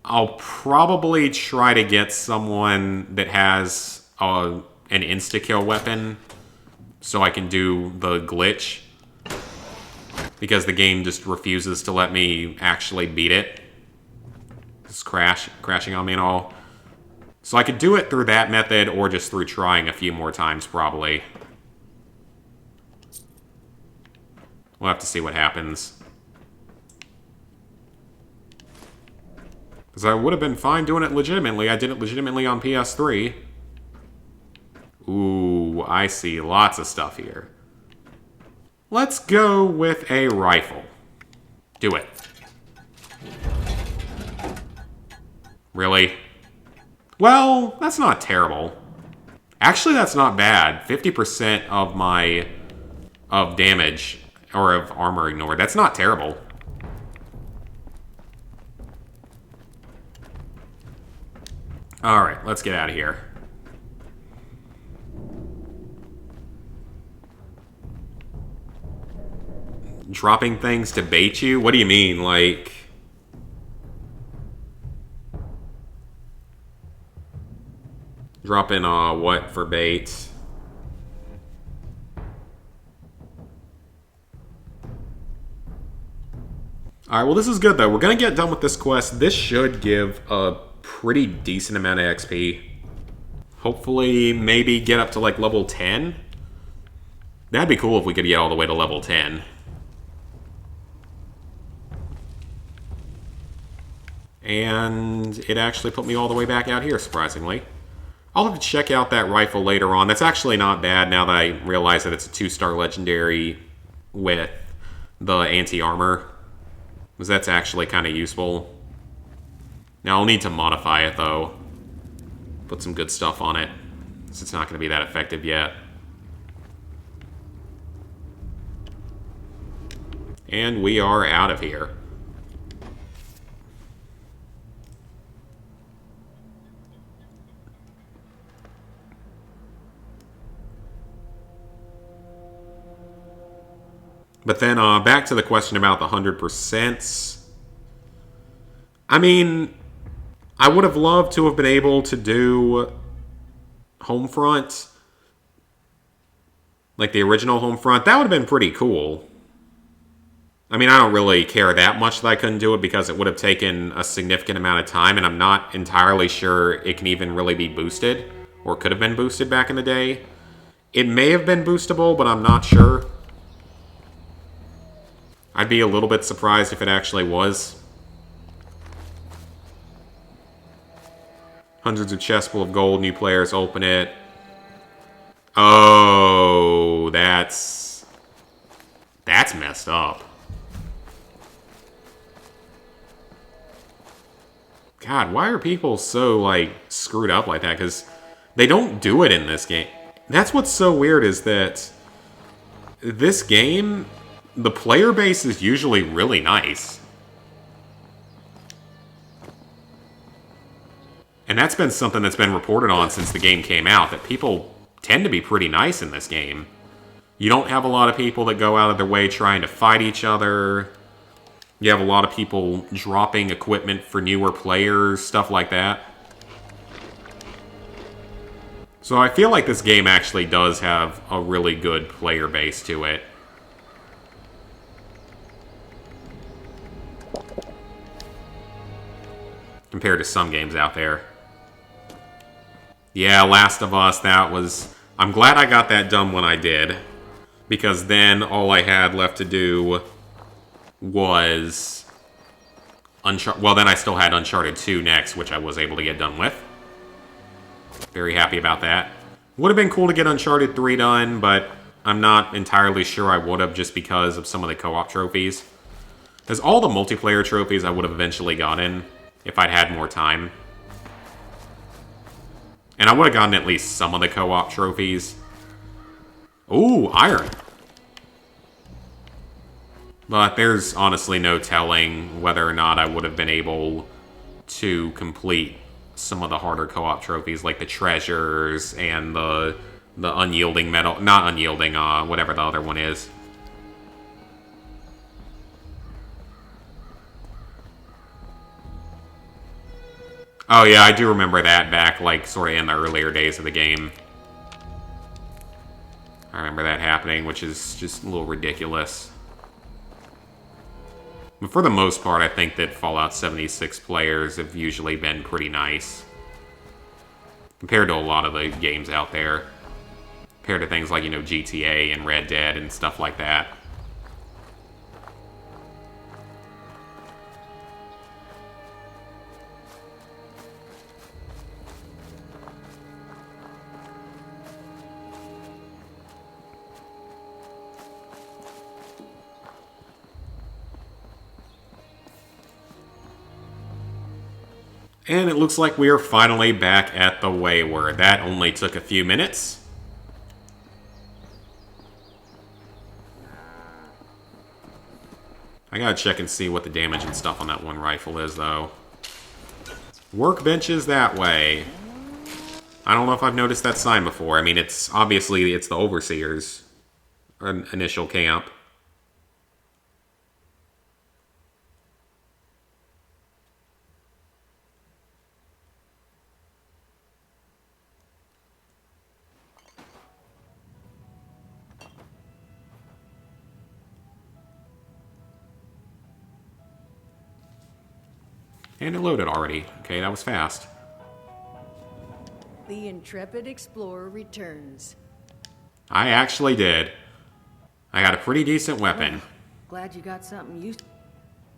I'll probably try to get someone that has an insta-kill weapon so I can do the glitch. Because the game just refuses to let me actually beat it. It's crashing on me and all. So I could do it through that method or just through trying a few more times, probably. We'll have to see what happens. Because I would have been fine doing it legitimately. I did it legitimately on PS3. Ooh, I see lots of stuff here. Let's go with a rifle. Do it. Really? Well, that's not terrible. Actually, that's not bad. 50% of damage, or of armor ignored. That's not terrible. Alright, let's get out of here. Dropping things to bait you? What do you mean? Like... Dropping, what for bait? Alright, well this is good though. We're gonna get done with this quest. This should give a pretty decent amount of XP. Hopefully, maybe get up to like level 10. That'd be cool if we could get all the way to level 10. And it actually put me all the way back out here, surprisingly. I'll have to check out that rifle later on. That's actually not bad now that I realize that it's a 2-star legendary with the anti-armor. Because that's actually kind of useful. Now I'll need to modify it though. Put some good stuff on it. Because it's not going to be that effective yet. And we are out of here. But then back to the question about the 100%. I mean, I would have loved to have been able to do Homefront. Like the original Homefront. That would have been pretty cool. I mean, I don't really care that much that I couldn't do it because it would have taken a significant amount of time, and I'm not entirely sure it can even really be boosted, or could have been boosted back in the day. It may have been boostable, but I'm not sure. I'd be a little bit surprised if it actually was. Hundreds of chests full of gold, new players open it. Oh, that's messed up. God, why are people so, like, screwed up like that? Because they don't do it in this game. That's what's so weird is that this game, the player base is usually really nice. And that's been something that's been reported on since the game came out, that people tend to be pretty nice in this game. You don't have a lot of people that go out of their way trying to fight each other. You have a lot of people dropping equipment for newer players, stuff like that. So I feel like this game actually does have a really good player base to it. Compared to some games out there. Yeah, Last of Us, that was... I'm glad I got that done when I did. Because then all I had left to do was... Well, then I still had Uncharted 2 next, which I was able to get done with. Very happy about that. Would have been cool to get Uncharted 3 done, but I'm not entirely sure I would have just because of some of the co-op trophies. Because all the multiplayer trophies I would have eventually gotten if I'd had more time. And I would have gotten at least some of the co-op trophies. Ooh, iron. But there's honestly no telling whether or not I would have been able to complete some of the harder co-op trophies, like the treasures and the unyielding metal. Not unyielding, whatever the other one is. Oh yeah, I do remember that back, like, sort of in the earlier days of the game. I remember that happening, which is just a little ridiculous. But for the most part, I think that Fallout 76 players have usually been pretty nice. Compared to a lot of the games out there. Compared to things like, you know, GTA and Red Dead and stuff like that. And it looks like we are finally back at the Wayward. That only took a few minutes. I gotta check and see what the damage and stuff on that one rifle is, though. Workbenches that way. I don't know if I've noticed that sign before. I mean, it's obviously it's the Overseer's initial camp. And it loaded already. Okay, that was fast. The intrepid explorer returns. I actually did. I got a pretty decent weapon. Glad you got something used.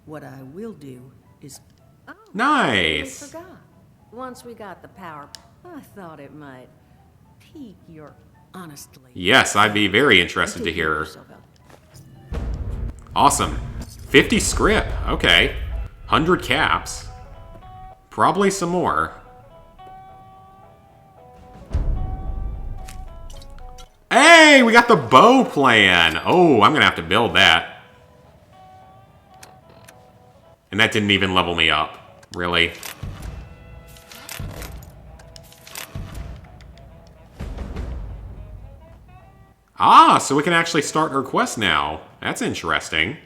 What I will do is. Oh, Nice! I forgot. Once we got the power, I thought it might pique your honestly. Yes, I'd be very interested to hear. Awesome. 50 script. Okay. 100 caps. Probably some more. Hey, we got the bow plan. Oh, I'm going to have to build that. And that didn't even level me up. Really? Ah, so we can actually start her quest now. That's interesting.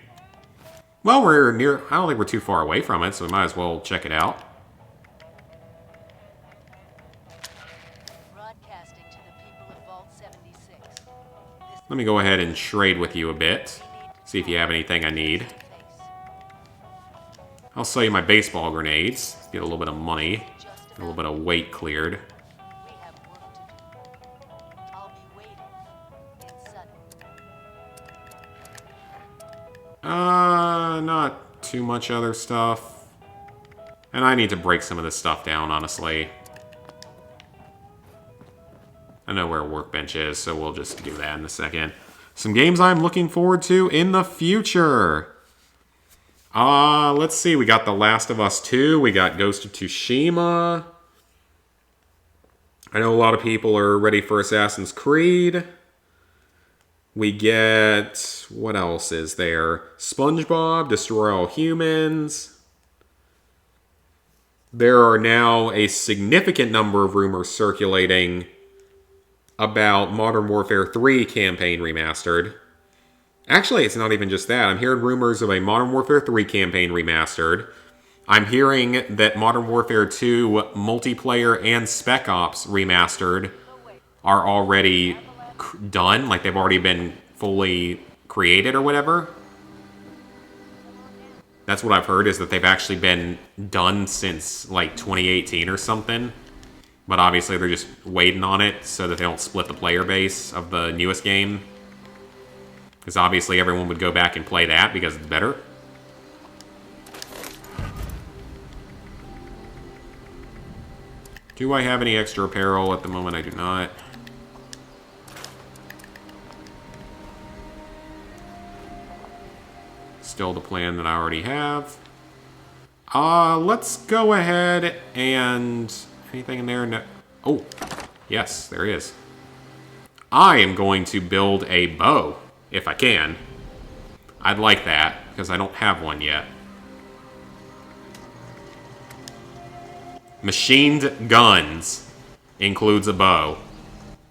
Well, we're near... I don't think we're too far away from it, so we might as well check it out. Broadcasting to the people of Vault 76. Let me go ahead and trade with you a bit. See if you have anything I need. I'll sell you my baseball grenades. Get a little bit of money. Get a little bit of weight cleared. We have work to do. I'll be waiting in Sutton. Not too much other stuff. And I need to break some of this stuff down, honestly. I know where a workbench is, so we'll just do that in a second. Some games I'm looking forward to in the future. Let's see. We got The Last of Us 2. We got Ghost of Tsushima. I know a lot of people are ready for Assassin's Creed. We get... what else is there? SpongeBob, Destroy All Humans. There are now a significant number of rumors circulating about Modern Warfare 3 campaign remastered. Actually, it's not even just that. I'm hearing rumors of a Modern Warfare 3 campaign remastered. I'm hearing that Modern Warfare 2 multiplayer and Spec Ops remastered are already done. Like, they've already been fully created or whatever. That's what I've heard, is that they've actually been done since, like, 2018 or something. But obviously they're just waiting on it so that they don't split the player base of the newest game. Because obviously everyone would go back and play that because it's better. Do I have any extra apparel? At the moment I do not. Still the plan that I already have. Let's go ahead and... anything in there? No. Oh, yes, there is. I am going to build a bow, if I can. I'd like that, because I don't have one yet. Machined guns includes a bow.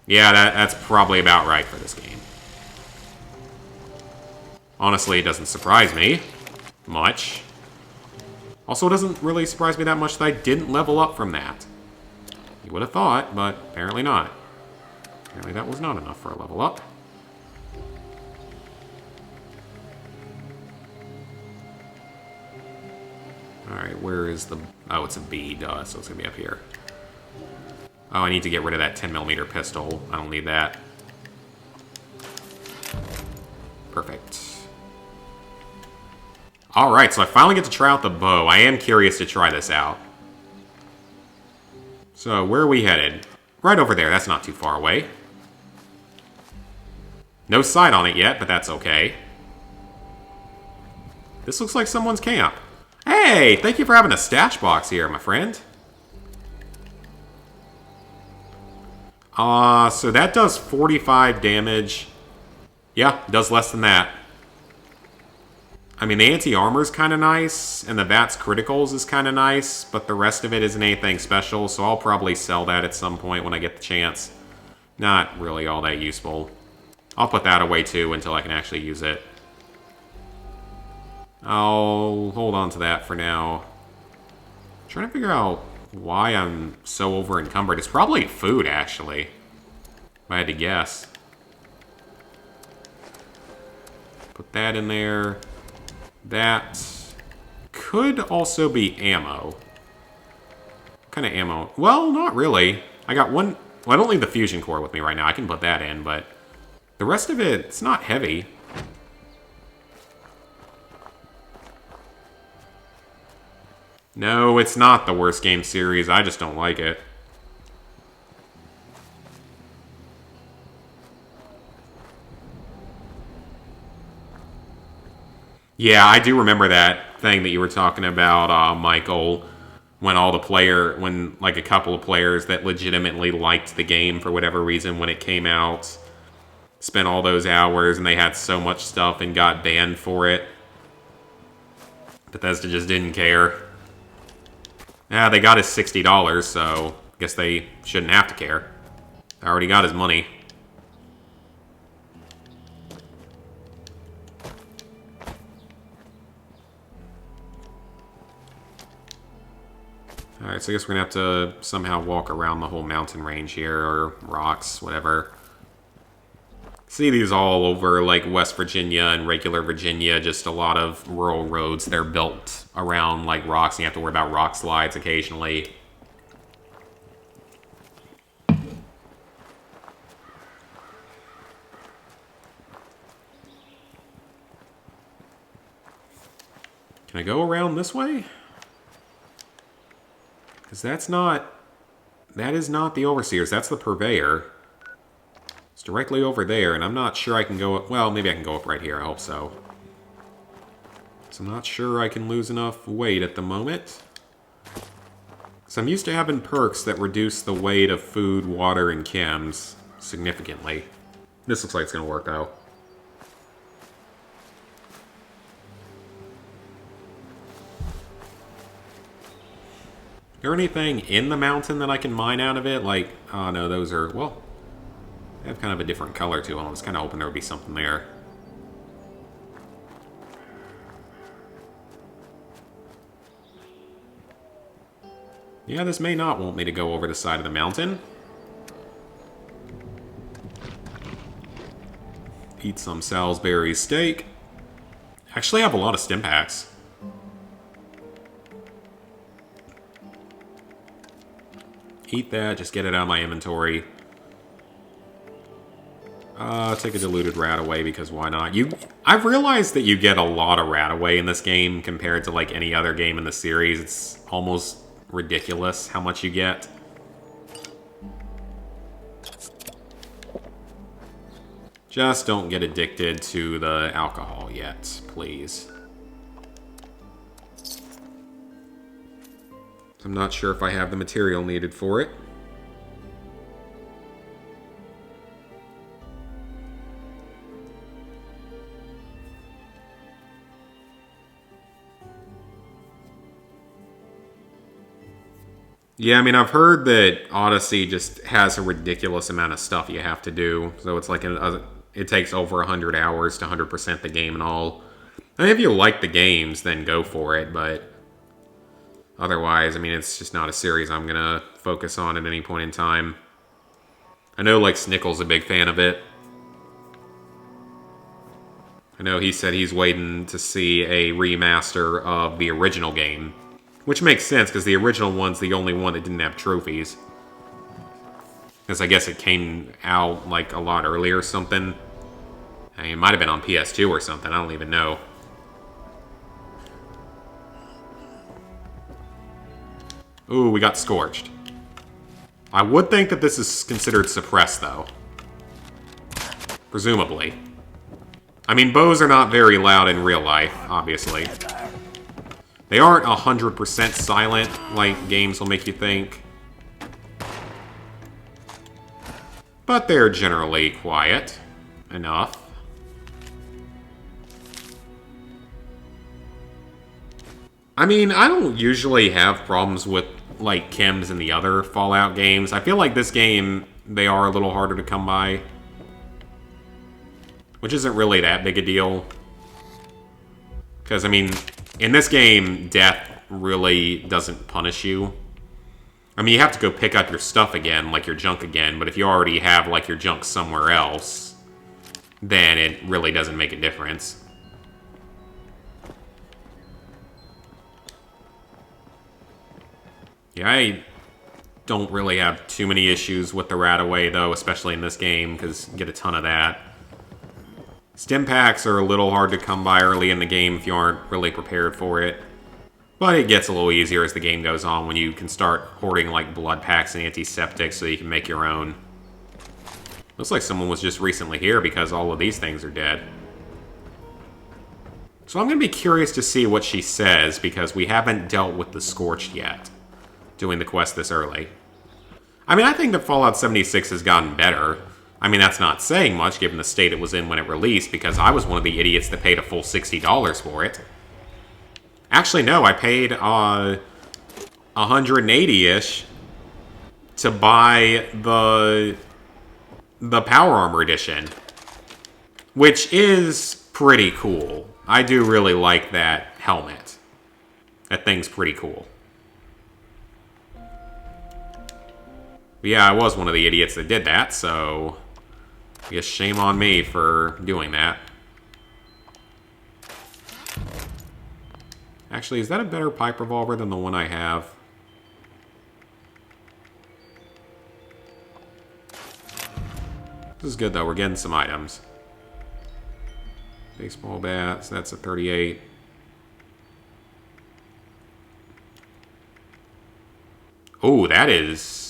Yeah, that's probably about right for this game. Honestly, it doesn't surprise me much. Also, it doesn't really surprise me that much that I didn't level up from that. You would have thought, but apparently not. Apparently that was not enough for a level up. Alright, where is the... oh, it's a B, duh, so it's going to be up here. Oh, I need to get rid of that 10mm pistol. I don't need that. Perfect. Alright, so I finally get to try out the bow. I am curious to try this out. So, where are we headed? Right over there, that's not too far away. No sight on it yet, but that's okay. This looks like someone's camp. Hey, thank you for having a stash box here, my friend. So that does 45 damage. Yeah, does less than that. I mean, the anti-armor is kind of nice, and the VATS criticals is kind of nice, but the rest of it isn't anything special, so I'll probably sell that at some point when I get the chance. Not really all that useful. I'll put that away too until I can actually use it. I'll hold on to that for now. I'm trying to figure out why I'm so over-encumbered. It's probably food, actually, if I had to guess. Put that in there. That. could also be ammo. What kind of ammo? Well, not really. I got one... Well, I don't leave the fusion core with me right now. I can put that in, but... The rest of it, it's not heavy. No, it's not the worst game series. I just don't like it. Yeah, I do remember that thing that you were talking about, Michael, when like a couple of players that legitimately liked the game for whatever reason when it came out, spent all those hours and they had so much stuff and got banned for it. Bethesda just didn't care. Yeah, they got his $60, so I guess they shouldn't have to care. I already got his money. Alright, so I guess we're gonna have to somehow walk around the whole mountain range here, or rocks, whatever. See these all over, like, West Virginia and regular Virginia, just a lot of rural roads. They're built around, like, rocks, and you have to worry about rock slides occasionally. Can I go around this way? Because that is not the Overseers, that's the Purveyor. It's directly over there, and I'm not sure I can go up, well, maybe I can go up right here, I hope so. So I'm not sure I can lose enough weight at the moment. So I'm used to having perks that reduce the weight of food, water, and chems significantly. This looks like it's going to work, though. Is there anything in the mountain that I can mine out of it? Like, oh no, those are, well, they have kind of a different color to them. I was kind of hoping there would be something there. Yeah, this may not want me to go over the side of the mountain. Eat some Salisbury steak. Actually, I have a lot of stim packs. Eat that, just get it out of my inventory. Take a diluted rat away, because why not? I've realized that you get a lot of rat away in this game compared to like any other game in the series. It's almost ridiculous how much you get. Just don't get addicted to the alcohol yet, please. I'm not sure if I have the material needed for it. Yeah, I mean, I've heard that Odyssey just has a ridiculous amount of stuff you have to do. So it's like, it takes over 100 hours to 100% the game and all. I mean, if you like the games, then go for it, but... Otherwise, I mean, it's just not a series I'm gonna focus on at any point in time. I know, like, Snickle's a big fan of it. I know he said he's waiting to see a remaster of the original game. Which makes sense, because the original one's the only one that didn't have trophies. Because I guess it came out, like, a lot earlier or something. I mean, it might have been on PS2 or something, I don't even know. Ooh, we got Scourged. I would think that this is considered suppressed, though. Presumably. I mean, bows are not very loud in real life, obviously. They aren't 100% silent, like games will make you think. But they're generally quiet enough. I mean, I don't usually have problems with, like, chems in the other Fallout games. I feel like this game, they are a little harder to come by. Which isn't really that big a deal. Because, I mean, in this game, death really doesn't punish you. I mean, you have to go pick up your stuff again, like your junk again, but if you already have, like, your junk somewhere else, then it really doesn't make a difference. Yeah, I don't really have too many issues with the Rataway, though, especially in this game, because you get a ton of that. Stim packs are a little hard to come by early in the game if you aren't really prepared for it. But it gets a little easier as the game goes on when you can start hoarding like blood packs and antiseptics so you can make your own. Looks like someone was just recently here because all of these things are dead. So I'm going to be curious to see what she says because we haven't dealt with the Scourge yet, doing the quest this early. I mean, I think that Fallout 76 has gotten better. I mean, that's not saying much given the state it was in when it released, because I was one of the idiots that paid a full $60 for it. Actually, no, I paid $180-ish to buy the Power Armor Edition, which is pretty cool. I do really like that helmet. That thing's pretty cool. But yeah, I was one of the idiots that did that, so I guess shame on me for doing that. Actually, is that a better pipe revolver than the one I have? This is good, though. We're getting some items. Baseball bats, that's a 38. Oh, that is...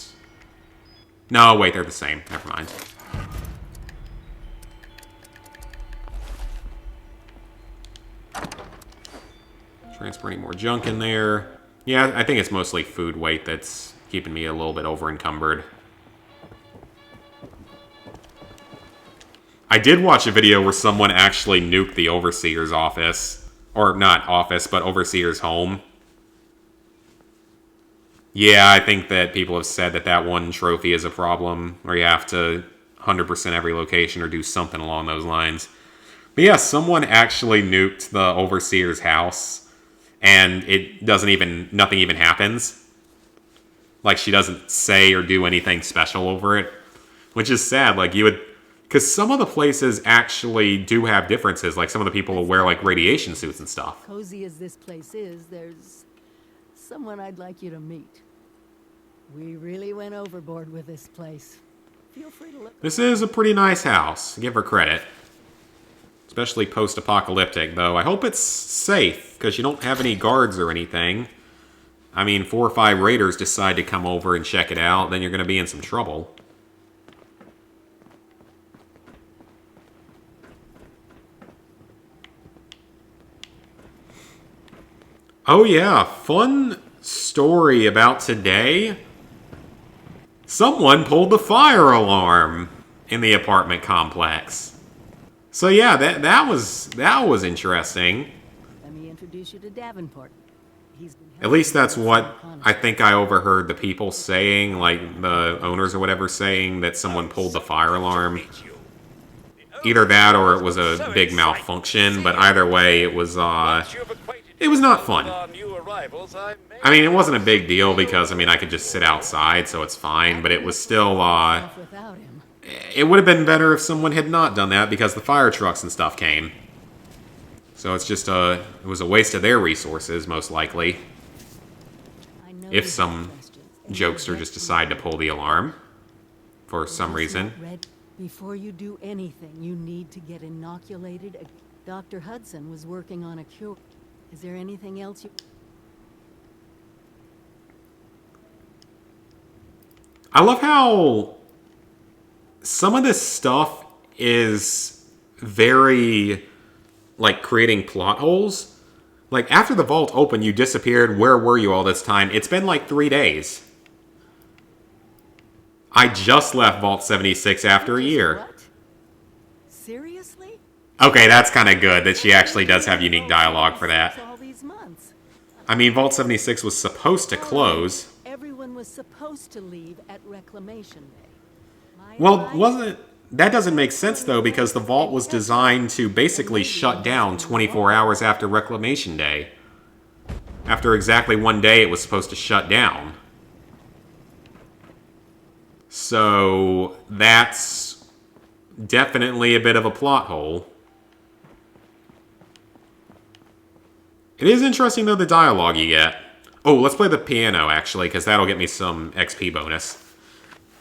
No, wait, they're the same. Never mind. Transporting more junk in there. Yeah, I think it's mostly food weight that's keeping me a little bit over-encumbered. I did watch a video where someone actually nuked the Overseer's office. Or not office, but Overseer's home. Yeah, I think that people have said that that one trophy is a problem, where you have to 100% every location or do something along those lines. But yeah, someone actually nuked the Overseer's house, and nothing even happens. Like, she doesn't say or do anything special over it, which is sad. Like, you would... Because some of the places actually do have differences. Like, some of the people will wear, like, radiation suits and stuff. Cozy as this place is, there's someone I'd like you to meet. We really went overboard with this place. Feel free to look. This is a pretty nice house. Give her credit. Especially post-apocalyptic, though. I hope it's safe, because you don't have any guards or anything. I mean, 4 or 5 raiders decide to come over and check it out, then you're going to be in some trouble. Oh yeah, fun story about today. Someone pulled the fire alarm in the apartment complex. So yeah, that was interesting. Let me introduce you to Davenport. At least that's what I think I overheard the people saying, like the owners or whatever saying that someone pulled the fire alarm. Either that or it was a big malfunction, but either way it was not fun. I mean, it wasn't a big deal because, I mean, I could just sit outside, so it's fine, but it was still, it would have been better if someone had not done that because the fire trucks and stuff came. So it's just, it was a waste of their resources, most likely. If some jokester just decided to pull the alarm for some reason. Before you do anything, you need to get inoculated. Dr. Hudson was working on a cure. Is there anything else you... I love how some of this stuff is very, like, creating plot holes. Like, after the vault opened, you disappeared. Where were you all this time? It's been like 3 days. I just left Vault 76 after a year. What? Seriously? Okay, that's kind of good that she actually does have unique dialogue for that. All these months. I mean, Vault 76 was supposed to close. Everyone was supposed to leave at Reclamation Day. Well, that doesn't make sense, though, because the vault was designed to basically shut down 24 hours after Reclamation Day. After exactly 1 day, it was supposed to shut down. So, that's definitely a bit of a plot hole. It is interesting, though, the dialogue you get. Oh, let's play the piano, actually, because that'll get me some XP bonus.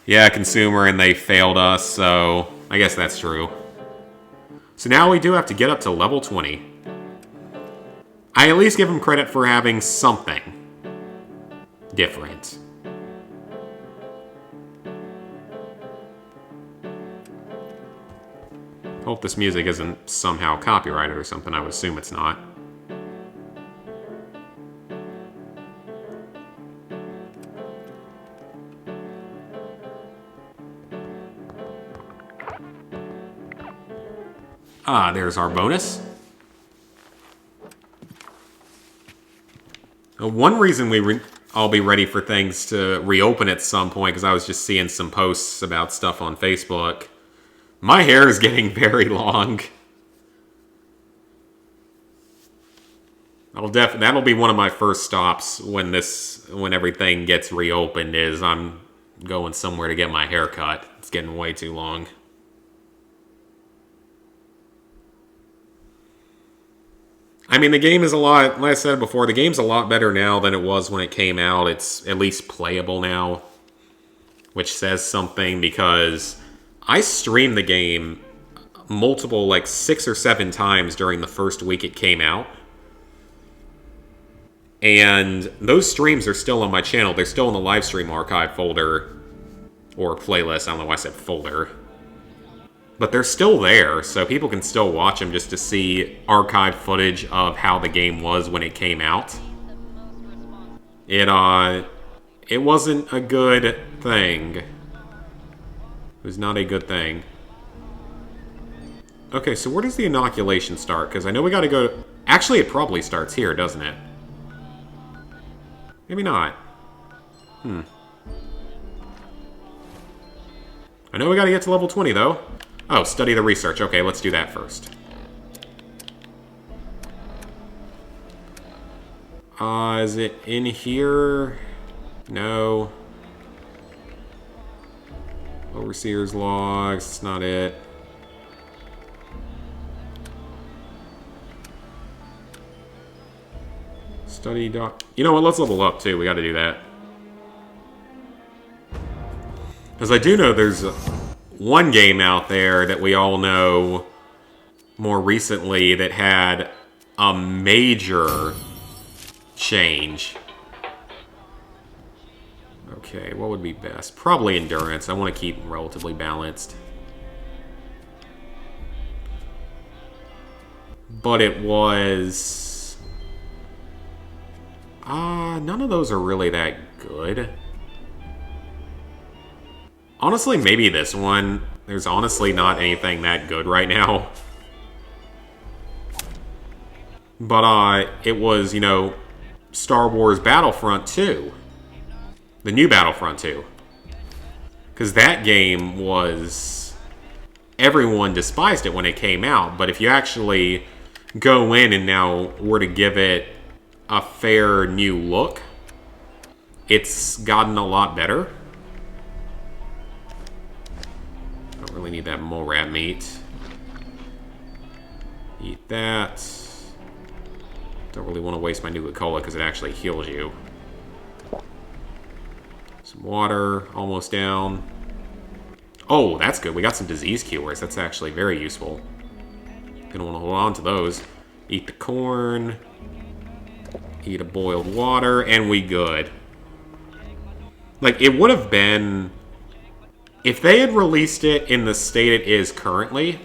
Yeah, consumer, and they failed us, so I guess that's true. So now we do have to get up to level 20. I at least give them credit for having something different. Hope this music isn't somehow copyrighted or something. I would assume it's not. Ah, there's our bonus. One reason I'll be ready for things to reopen at some point, because I was just seeing some posts about stuff on Facebook. My hair is getting very long. That'll be one of my first stops when everything gets reopened, is I'm going somewhere to get my hair cut. It's getting way too long. I mean, the game is a lot, like I said before, the game's a lot better now than it was when it came out. It's at least playable now, which says something, because I streamed the game multiple, like 6 or 7 times during the first week it came out. And those streams are still on my channel. They're still in the live stream archive folder, or playlist, I don't know why I said folder. But they're still there, so people can still watch them just to see archived footage of how the game was when it came out. It wasn't a good thing. It was not a good thing. Okay, so where does the inoculation start? Because I know we gotta go... Actually, it probably starts here, doesn't it? Maybe not. I know we gotta get to level 20, though. Oh, study the research. Okay, let's do that first. Is it in here? No. Overseer's logs. It's not it. Study doc. You know what? Let's level up, too. We gotta do that. Because I do know there's one game out there that we all know more recently that had a major change. Okay, what would be best? Probably endurance. I want to keep relatively balanced. But it was... none of those are really that good. Honestly, maybe this one. There's honestly not anything that good right now. But, it was, you know, Star Wars Battlefront 2. The new Battlefront 2. Because that game was... Everyone despised it when it came out, but if you actually go in and now were to give it a fair new look, it's gotten a lot better. Don't really need that mole rat meat. Eat that. Don't really want to waste my Nuka-Cola because it actually heals you. Some water, almost down. Oh, that's good. We got some disease cures. That's actually very useful. Gonna want to hold on to those. Eat the corn. Eat a boiled water, and we good. Like, it would have been... If they had released it in the state it is currently,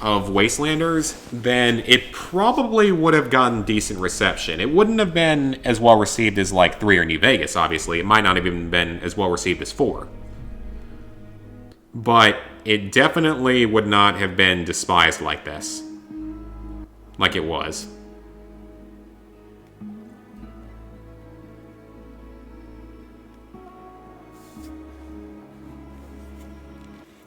of Wastelanders, then it probably would have gotten decent reception. It wouldn't have been as well received as, like, 3 or New Vegas, obviously. It might not have even been as well received as 4. But it definitely would not have been despised like this. Like it was.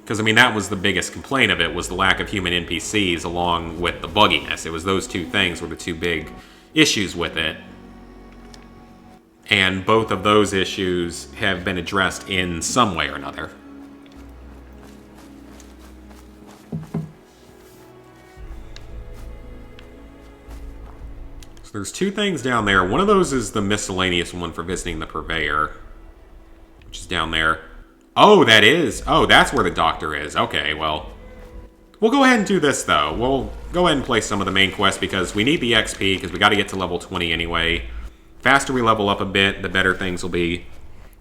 Because, I mean, that was the biggest complaint of it, was the lack of human NPCs along with the bugginess. It was those two things were the two big issues with it. And both of those issues have been addressed in some way or another. So there's two things down there. One of those is the miscellaneous one for visiting the Purveyor, which is down there. Oh, that is. Oh, that's where the doctor is. Okay, well. We'll go ahead and do this, though. We'll go ahead and play some of the main quests because we need the XP because we got to get to level 20 anyway. Faster we level up a bit, the better things will be.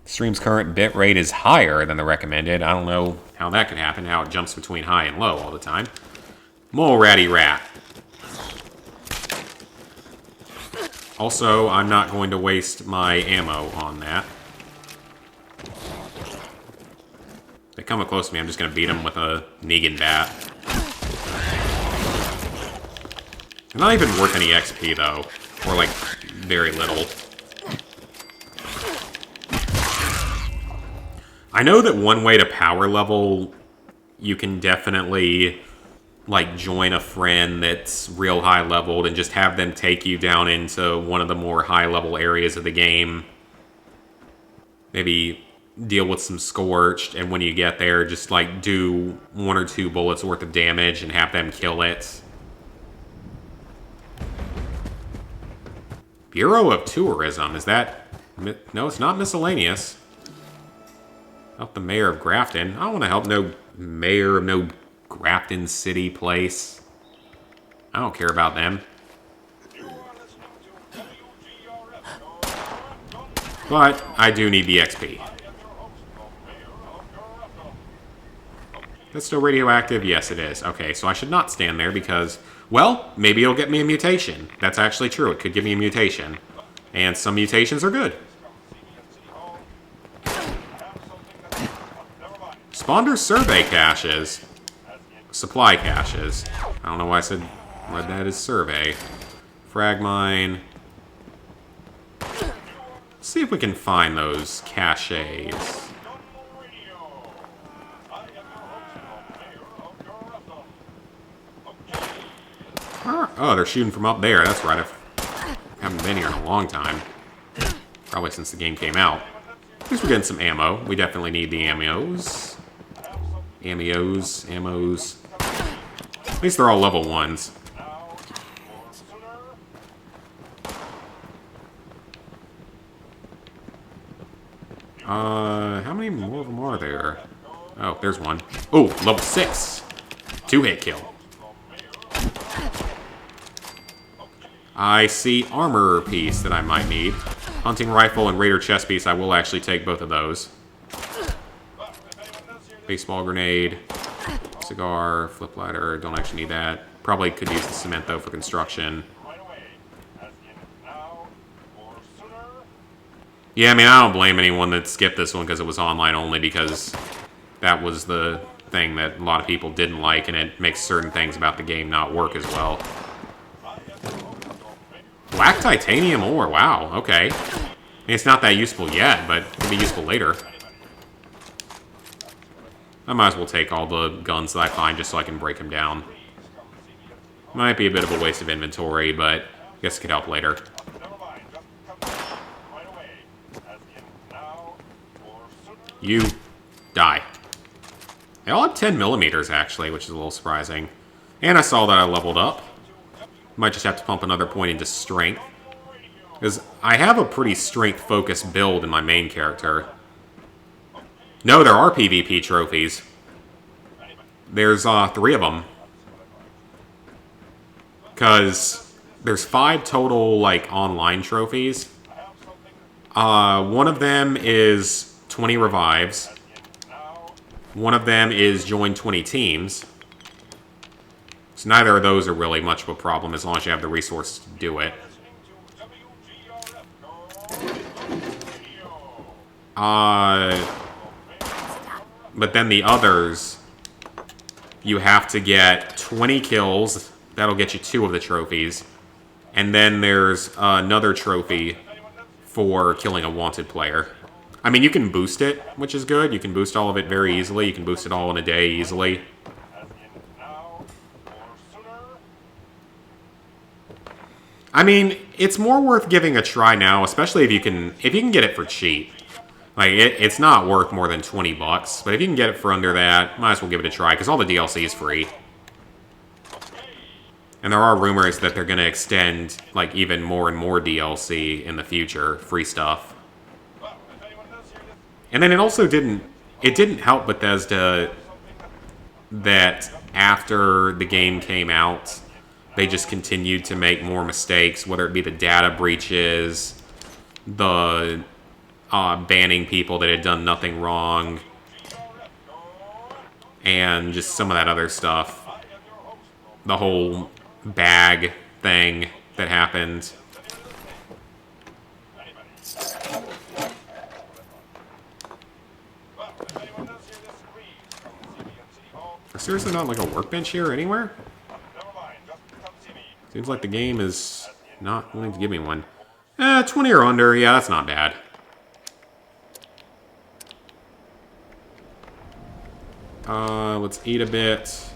Stream's current bit rate is higher than the recommended. I don't know how that could happen, how it jumps between high and low all the time. Mole ratty rat. Also, I'm not going to waste my ammo on that. If they come up close to me, I'm just going to beat them with a Negan bat. They're not even worth any XP, though. Or, like, very little. I know that one way to power level, you can definitely, like, join a friend that's real high leveled and just have them take you down into one of the more high level areas of the game. Maybe deal with some Scourge, and when you get there, just, like, do 1 or 2 bullets worth of damage and have them kill it. Bureau of Tourism, is that... No, it's not miscellaneous. Help the mayor of Grafton. I don't want to help no mayor of no Grafton city place. I don't care about them. But I do need the XP. That's still radioactive? Yes, it is. Okay, so I should not stand there because... Well, maybe it'll get me a mutation. That's actually true. It could give me a mutation. And some mutations are good. Spawner survey caches. Supply caches. I don't know why I said read that as survey. Frag mine. Let's see if we can find those caches. Oh, they're shooting from up there. That's right. I haven't been here in a long time. Probably since the game came out. At least we're getting some ammo. We definitely need the ammos. Ammos. At least they're all level 1s. How many more of them are there? Oh, there's one. Oh, level 6. 2-hit kill. I see armor piece that I might need. Hunting rifle and raider chest piece, I will actually take both of those. Baseball grenade, cigar, flip lighter, don't actually need that. Probably could use the cement though for construction. Yeah, I mean, I don't blame anyone that skipped this one because it was online only because that was the thing that a lot of people didn't like and it makes certain things about the game not work as well. Black titanium ore, wow, okay. It's not that useful yet, but it'll be useful later. I might as well take all the guns that I find just so I can break them down. Might be a bit of a waste of inventory, but I guess it could help later. You die. They all have 10 millimeters, actually, which is a little surprising. And I saw that I leveled up. Might just have to pump another point into strength. Because I have a pretty strength-focused build in my main character. No, there are PvP trophies. There's 3 of them. Because there's 5 total, like, online trophies. One of them is 20 revives. One of them is join 20 teams. So neither of those are really much of a problem as long as you have the resources to do it. But then the others, you have to get 20 kills. That'll get you 2 of the trophies. And then there's another trophy for killing a wanted player. I mean, you can boost it, which is good. You can boost all of it very easily. You can boost it all in a day easily. I mean, it's more worth giving a try now, especially if you can get it for cheap. Like, it's not worth more than 20 bucks, but if you can get it for under that, might as well give it a try, because all the DLC is free. And there are rumors that they're going to extend, like, even more and more DLC in the future, free stuff. And then it didn't help Bethesda that after the game came out, they just continued to make more mistakes, whether it be the data breaches, the banning people that had done nothing wrong, and just some of that other stuff. The whole bag thing that happened. There's seriously not like a workbench here anywhere? Seems like the game is not willing to give me one. 20 or under, yeah, that's not bad. Let's eat a bit.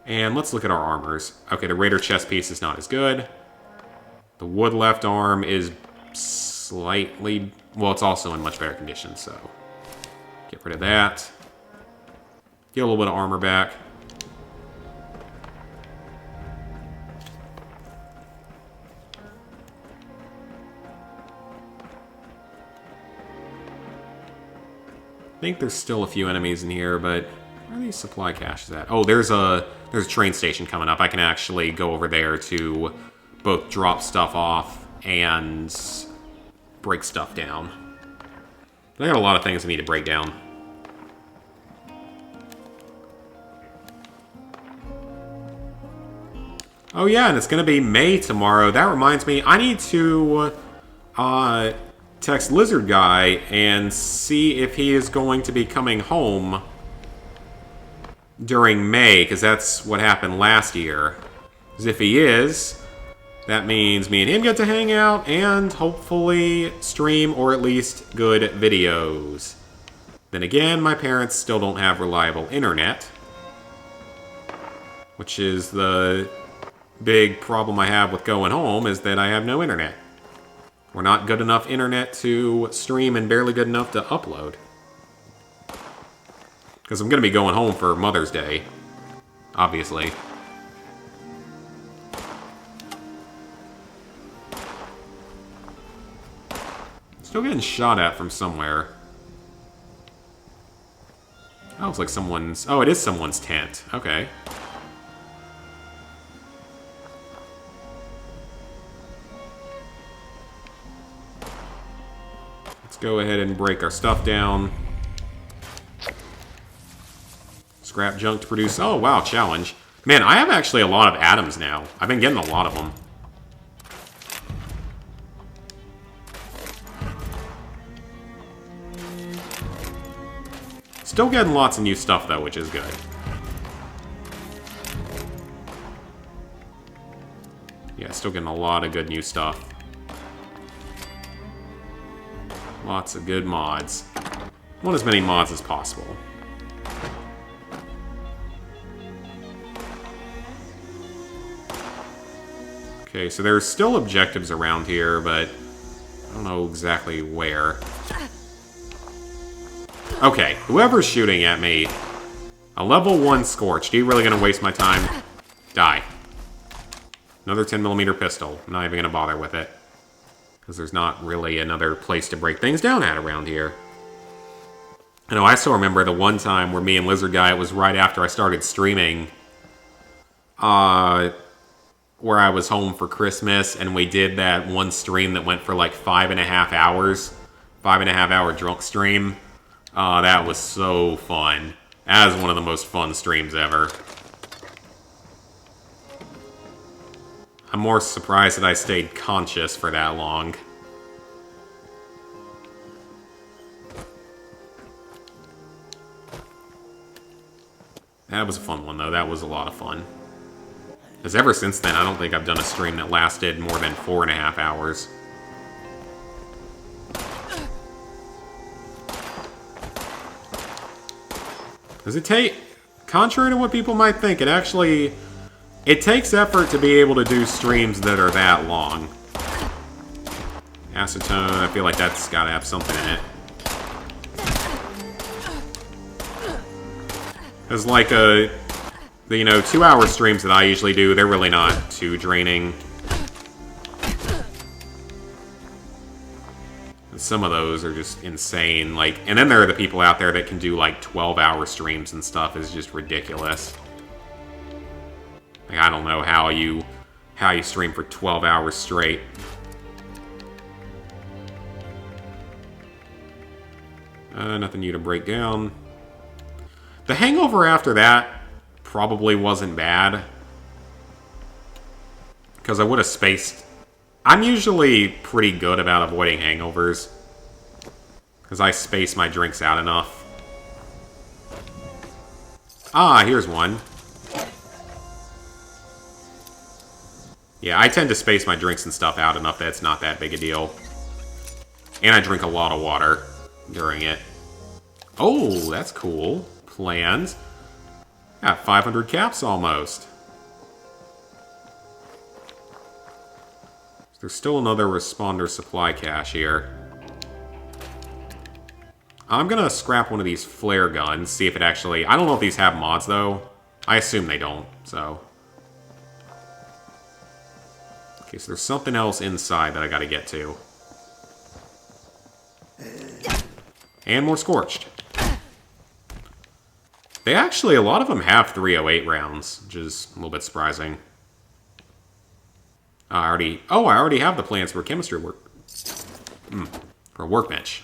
And let's look at our armors. Okay, the Raider chest piece is not as good. The wood left arm is slightly... Well, it's also in much better condition, so... Get rid of that. Get a little bit of armor back. I think there's still a few enemies in here, but where are these supply caches at? Oh, there's a train station coming up. I can actually go over there to both drop stuff off and break stuff down. I got a lot of things I need to break down. Oh yeah, and it's going to be May tomorrow. That reminds me, I need to text Lizard Guy and see if he is going to be coming home during May, because that's what happened last year. Because if he is, that means me and him get to hang out and hopefully stream or at least good videos. Then again, my parents still don't have reliable internet, which is the big problem I have with going home, is that I have no internet. We're not good enough internet to stream and barely good enough to upload. Because I'm going to be going home for Mother's Day, obviously. Still getting shot at from somewhere. That looks like someone's... Oh, it is someone's tent. Okay. Let's go ahead and break our stuff down. Scrap junk to produce... Oh, wow, challenge. Man, I have actually a lot of atoms now. I've been getting a lot of them. Still getting lots of new stuff, though, which is good. Yeah, still getting a lot of good new stuff. Lots of good mods. Want as many mods as possible. Okay, so there's still objectives around here, but I don't know exactly where. Okay, whoever's shooting at me, a level 1 Scourge. Are you really going to waste my time? Die. Another 10mm pistol. I'm not even going to bother with it. Because there's not really another place to break things down at around here. I know, I still remember the one time where me and Lizard Guy, it was right after I started streaming, where I was home for Christmas, and we did that one stream that went for like 5.5 hours. 5.5 hour drunk stream. That was so fun. That was one of the most fun streams ever. I'm more surprised that I stayed conscious for that long. That was a fun one, though. That was a lot of fun. Because ever since then, I don't think I've done a stream that lasted more than 4.5 hours. Does it take... Contrary to what people might think, it takes effort to be able to do streams that are that long. Acetone, I feel like that's got to have something in it. As like the 2-hour streams that I usually do, they're really not too draining. And some of those are just insane. Like, and then there are the people out there that can do like 12-hour streams and stuff. Is just ridiculous. Like, I don't know how you stream for 12 hours straight. Nothing new to break down. The hangover after that probably wasn't bad. Because I would have spaced. I'm usually pretty good about avoiding hangovers. Because I space my drinks out enough. Ah, here's one. Yeah, I tend to space my drinks and stuff out enough that it's not that big a deal. And I drink a lot of water during it. Oh, that's cool. Plans. Got 500 caps almost. There's still another responder supply cache here. I'm gonna scrap one of these flare guns, see if it actually... I don't know if these have mods, though. I assume they don't, so... Okay, so there's something else inside that I gotta get to. And more Scorched. They actually, a lot of them have 308 rounds, which is a little bit surprising. I already have the plans for chemistry work. For a workbench.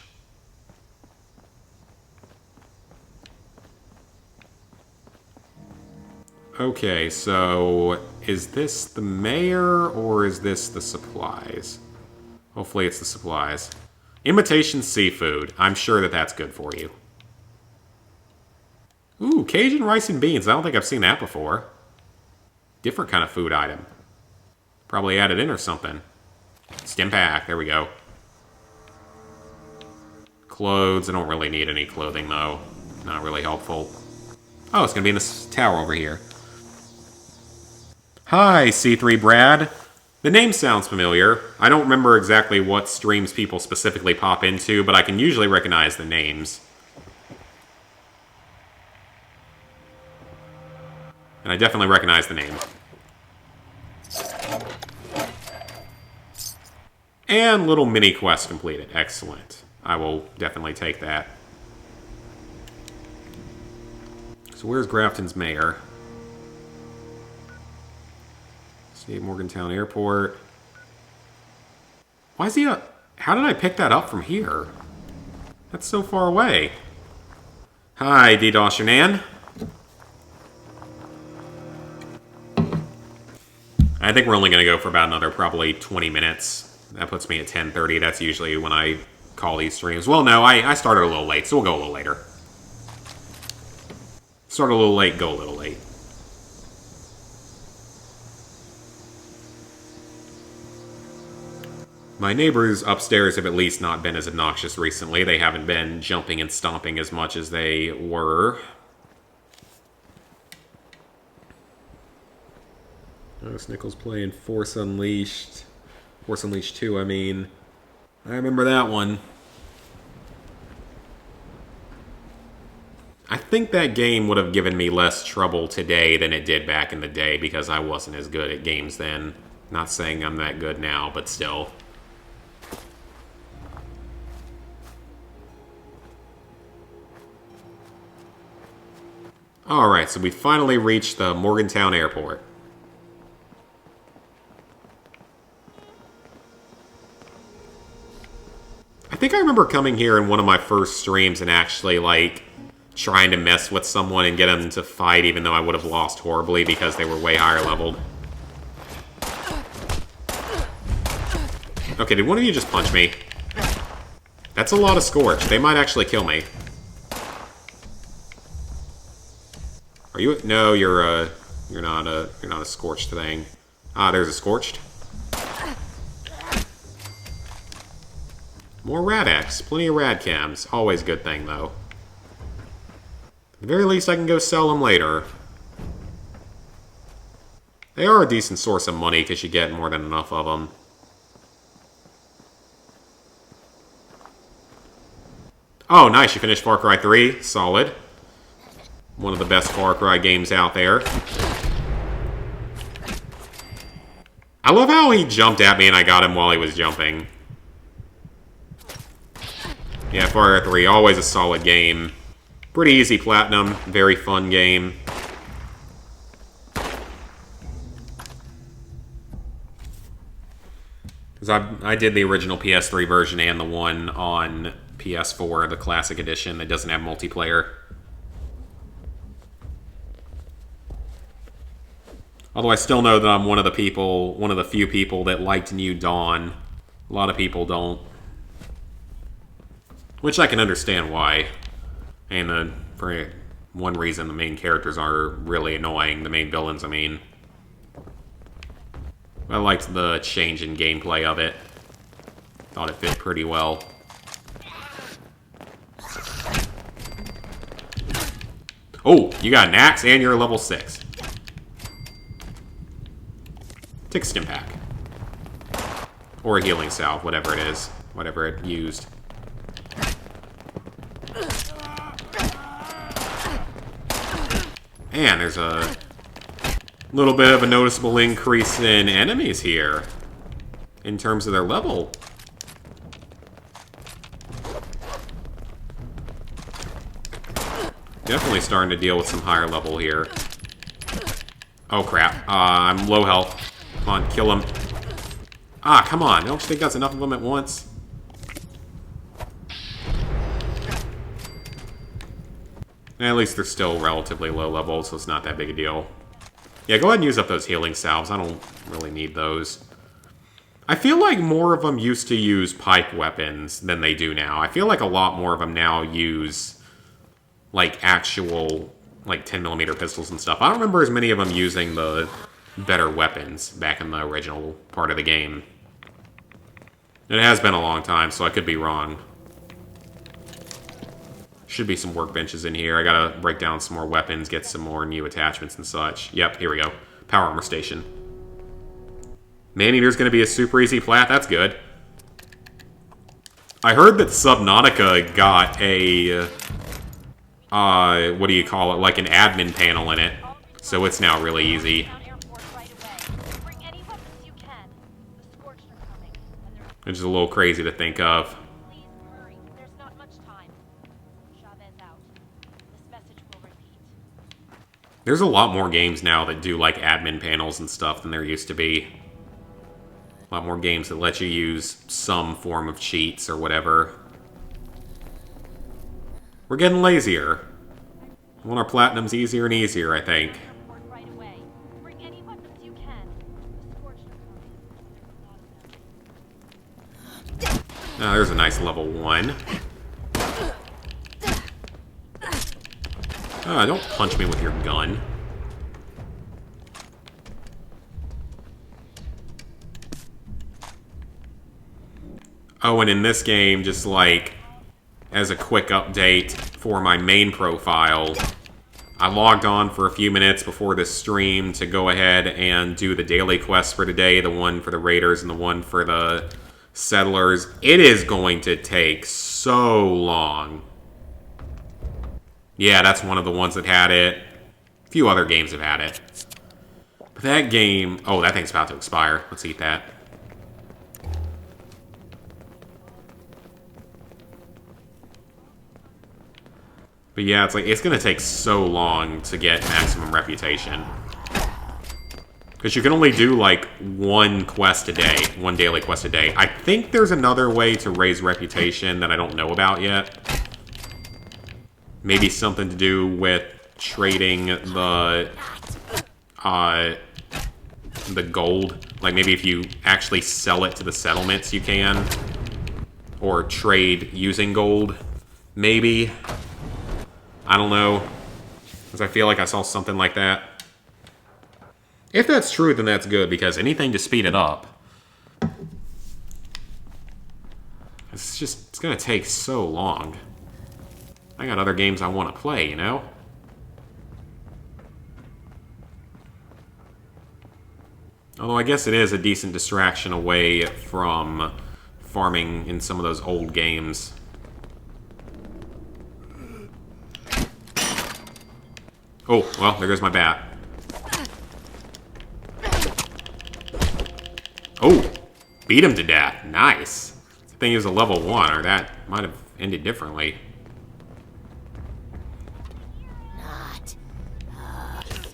Okay, so is this the mayor or is this the supplies? Hopefully it's the supplies. Imitation seafood. I'm sure that that's good for you. Ooh, Cajun rice and beans. I don't think I've seen that before. Different kind of food item. Probably added in or something. Stim pack. There we go. Clothes. I don't really need any clothing, though. Not really helpful. Oh, it's going to be in this tower over here. Hi, C3 Brad. The name sounds familiar. I don't remember exactly what streams people specifically pop into, but I can usually recognize the names. And I definitely recognize the name. And little mini quest completed. Excellent. I will definitely take that. So where's Grafton's mayor? See, Morgantown Airport. Why is he how did I pick that up from here? That's so far away. Hi, DDoS Hernan. I think we're only going to go for about another probably 20 minutes. That puts me at 10:30. That's usually when I call these streams. Well, no, I started a little late, so we'll go a little later. Start a little late, go a little late. My neighbors upstairs have at least not been as obnoxious recently. They haven't been jumping and stomping as much as they were. Oh, Snickle's playing Force Unleashed. Force Unleashed 2, I mean. I remember that one. I think that game would have given me less trouble today than it did back in the day because I wasn't as good at games then. Not saying I'm that good now, but still. Alright, so we finally reached the Morgantown Airport. I think I remember coming here in one of my first streams and actually, like, trying to mess with someone and get them to fight even though I would have lost horribly because they were way higher leveled. Okay, did one of you just punch me? That's a lot of Scourge. They might actually kill me. Are you? No, you're not a Scorched thing. Ah, there's a Scorched. More Rad-X. Plenty of Rad-Cams. Always a good thing, though. At the very least, I can go sell them later. They are a decent source of money because you get more than enough of them. Oh, nice. You finished Far Cry 3. Solid. One of the best Far Cry games out there. I love how he jumped at me and I got him while he was jumping. Yeah, Far Cry 3, always a solid game. Pretty easy platinum, very fun game. Because I did the original PS3 version and the one on PS4, the Classic Edition, that doesn't have multiplayer. Although I still know that I'm one of the few people that liked New Dawn. A lot of people don't. Which I can understand why. And for one reason, the main characters are really annoying. The main villains, I mean. I liked the change in gameplay of it. Thought it fit pretty well. Oh, you got an axe and you're level 6. Take a stim pack. Or a healing salve, whatever it is. Whatever it used. And there's a little bit of a noticeable increase in enemies here. In terms of their level. Definitely starting to deal with some higher level here. Oh crap. I'm low health. Come on, kill him. Ah, come on. I don't think that's enough of them at once. At least they're still relatively low level, so it's not that big a deal. Yeah, go ahead and use up those healing salves. I don't really need those. I feel like more of them used to use pipe weapons than they do now. I feel like a lot more of them now use, like, actual, like, 10mm pistols and stuff. I don't remember as many of them using the better weapons back in the original part of the game. It has been a long time, so I could be wrong. Should be some workbenches in here. I gotta break down some more weapons, get some more new attachments and such. Yep, here we go. Power armor station. Maneater's gonna be a super easy flat. That's good. I heard that Subnautica got a... what do you call it? Like an admin panel in it. So it's now really easy. Which is a little crazy to think of. There's a lot more games now that do like admin panels and stuff than there used to be. A lot more games that let you use some form of cheats or whatever. We're getting lazier. I want our platinums easier and easier, I think. Oh, there's a nice level 1. Oh, don't punch me with your gun. Oh, and in this game, just like, as a quick update for my main profile, I logged on for a few minutes before this stream to go ahead and do the daily quests for today, the one for the raiders and the one for the settlers. It is going to take so long. Yeah, that's one of the ones that had it. A few other games have had it. But that game... Oh, that thing's about to expire. Let's eat that. But yeah, it's like, it's going to take so long to get maximum reputation. Because you can only do, like, one quest a day. One daily quest a day. I think there's another way to raise reputation that I don't know about yet. Maybe something to do with trading the gold. Like, maybe if you actually sell it to the settlements, you can. Or trade using gold. Maybe. I don't know. Because I feel like I saw something like that. If that's true, then that's good, because anything to speed it up. It's gonna take so long. I got other games I want to play, you know? Although I guess it is a decent distraction away from farming in some of those old games. Oh, well, there goes my bat. Oh, beat him to death. Nice. I think he was a level 1, or that might have ended differently.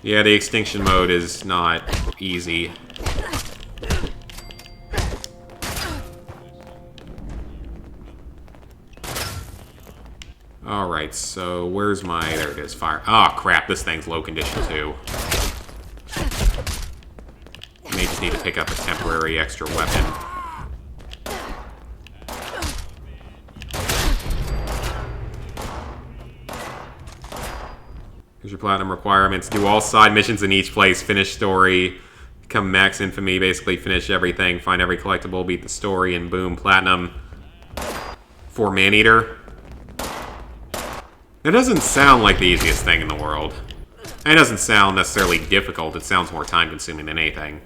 Yeah, the extinction mode is not easy. Alright, so where's my... There it is, fire. Oh, crap, this thing's low condition, too. May just need to pick up a temporary extra weapon. Here's your platinum requirements. Do all side missions in each place. Finish story. Become max infamy. Basically finish everything. Find every collectible. Beat the story. And boom, platinum. For Maneater. That doesn't sound like the easiest thing in the world. It doesn't sound necessarily difficult. It sounds more time-consuming than anything.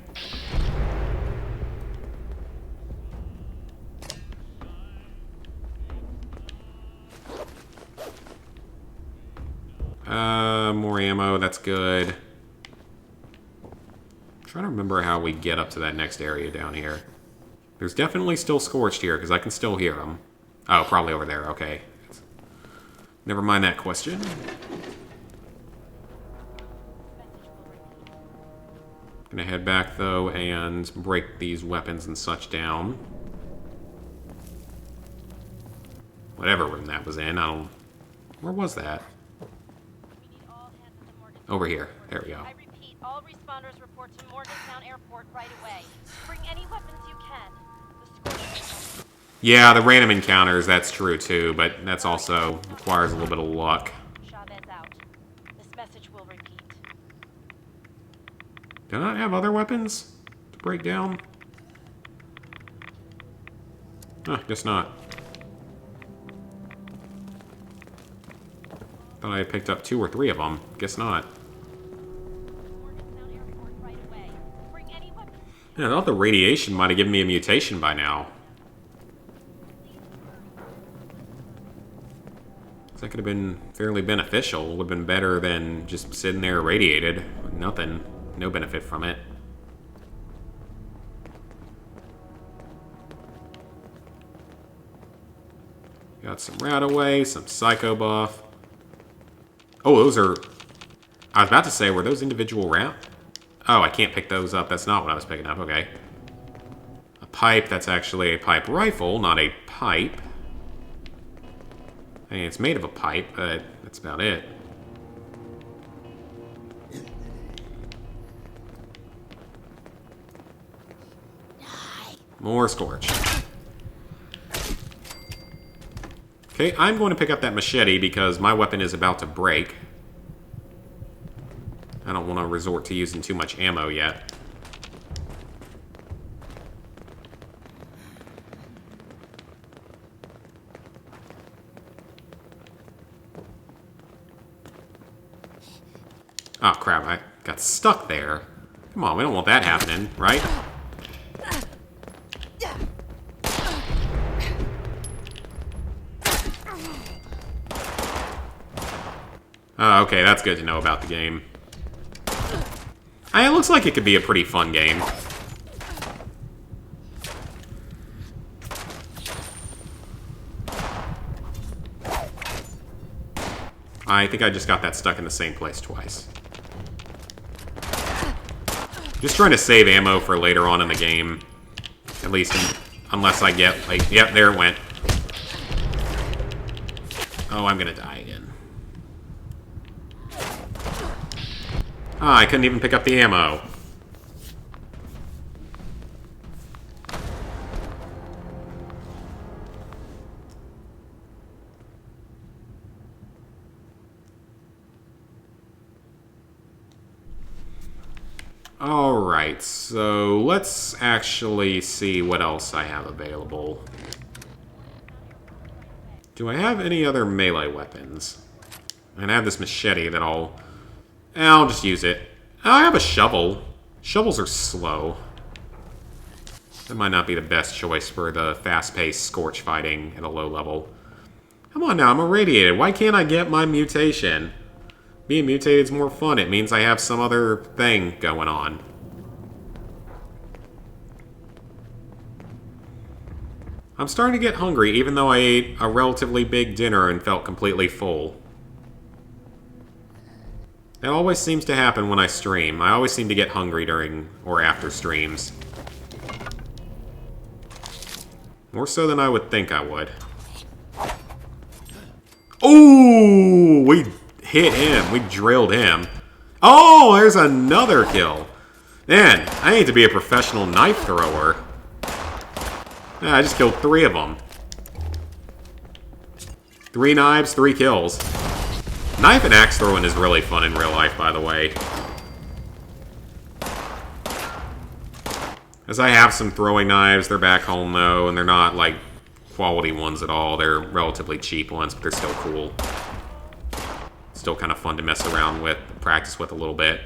More ammo, that's good. I'm trying to remember how we get up to that next area down here. There's definitely still Scorched here, because I can still hear them. Oh, probably over there, okay. Never mind that question. Gonna head back, though, and break these weapons and such down. Whatever room that was in, I don't... Where was that? Over here. There we go. I repeat, all responders report to Morgantown Airport right away. Bring any weapons you can. The Scourge. Yeah, the random encounters, that's true too, but that's also requires a little bit of luck. Chavez out. This message will repeat. Do I not have other weapons to break down? Huh, guess not. Thought I picked up 2 or 3 of them. Guess not. Morgantown Airport right away. Bring any weapons. Yeah, I thought the radiation might have given me a mutation by now. That could have been fairly beneficial. Would have been better than just sitting there irradiated with nothing. No benefit from it. Got some Radaway, some Psycho Buff. Oh, those are... I was about to say, were those individual round? Oh, I can't pick those up. That's not what I was picking up. Okay. A pipe. That's actually a pipe rifle, not a pipe. I mean, it's made of a pipe, but that's about it. More Scourge. Okay, I'm going to pick up that machete because my weapon is about to break. I don't want to resort to using too much ammo yet. Oh, crap, I got stuck there. Come on, we don't want that happening, right? Oh, okay, that's good to know about the game. It looks like it could be a pretty fun game. I think I just got that stuck in the same place twice. Just trying to save ammo for later on in the game. At least, unless I get, like, yep, there it went. Oh, I'm gonna die again. Ah, I couldn't even pick up the ammo. Alright, so let's actually see what else I have available. Do I have any other melee weapons? And I have this machete that I'll just use it. Oh, I have a shovel. Shovels are slow. That might not be the best choice for the fast-paced Scorch fighting at a low level. Come on now, I'm irradiated. Why can't I get my mutation? Being mutated is more fun. It means I have some other thing going on. I'm starting to get hungry, even though I ate a relatively big dinner and felt completely full. That always seems to happen when I stream. I always seem to get hungry during or after streams. More so than I would think I would. Ooh! We hit him. We drilled him. Oh, there's another kill. Man, I need to be a professional knife thrower. Yeah, I just killed 3 of them. 3 knives, 3 kills. Knife and axe throwing is really fun in real life, by the way. As I have some throwing knives, they're back home though, and they're not like quality ones at all. They're relatively cheap ones, but they're still cool. Still kind of fun to mess around with, practice with a little bit.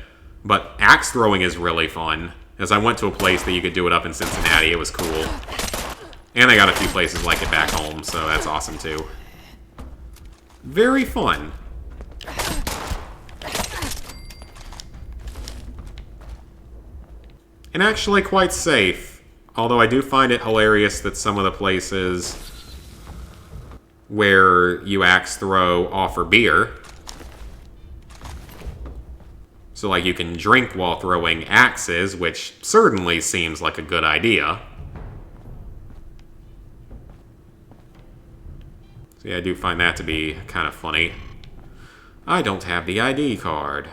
But axe throwing is really fun. As I went to a place that you could do it up in Cincinnati, it was cool. And I got a few places like it back home, so that's awesome too. Very fun. And actually quite safe. Although I do find it hilarious that some of the places where you axe throw offer beer. So like you can drink while throwing axes, which certainly seems like a good idea. So yeah, I do find that to be kind of funny. I don't have the ID card.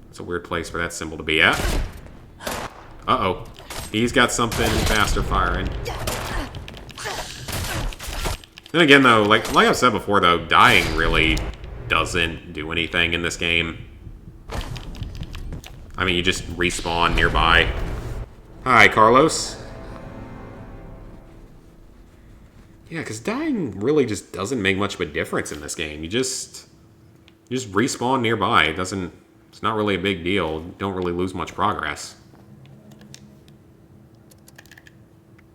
It's a weird place for that symbol to be at. Uh-oh. He's got something faster firing. Then again, though, like I've said before, though, dying really doesn't do anything in this game. I mean, you just respawn nearby. Hi, Carlos. Yeah, because dying really just doesn't make much of a difference in this game. You just respawn nearby. It's not really a big deal. You don't really lose much progress.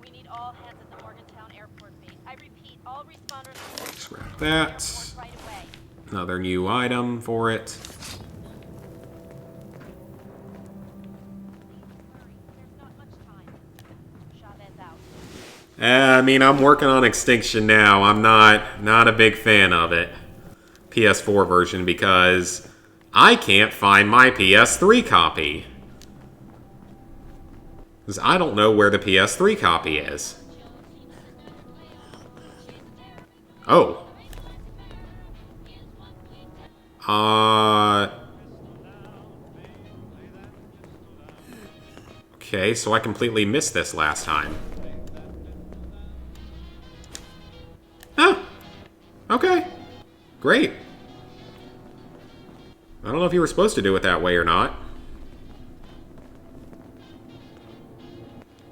We need all hands at the Morgantown Airport base. I repeat, all responders... Scrap that. Right away. Another new item for it. There's not much time. Chavez out. I mean, I'm working on Extinction now. I'm not a big fan of it. PS4 version, because I can't find my PS3 copy. Because I don't know where the PS3 copy is. Oh. Okay, so I completely missed this last time. Oh. Okay. Great. I don't know if you were supposed to do it that way or not.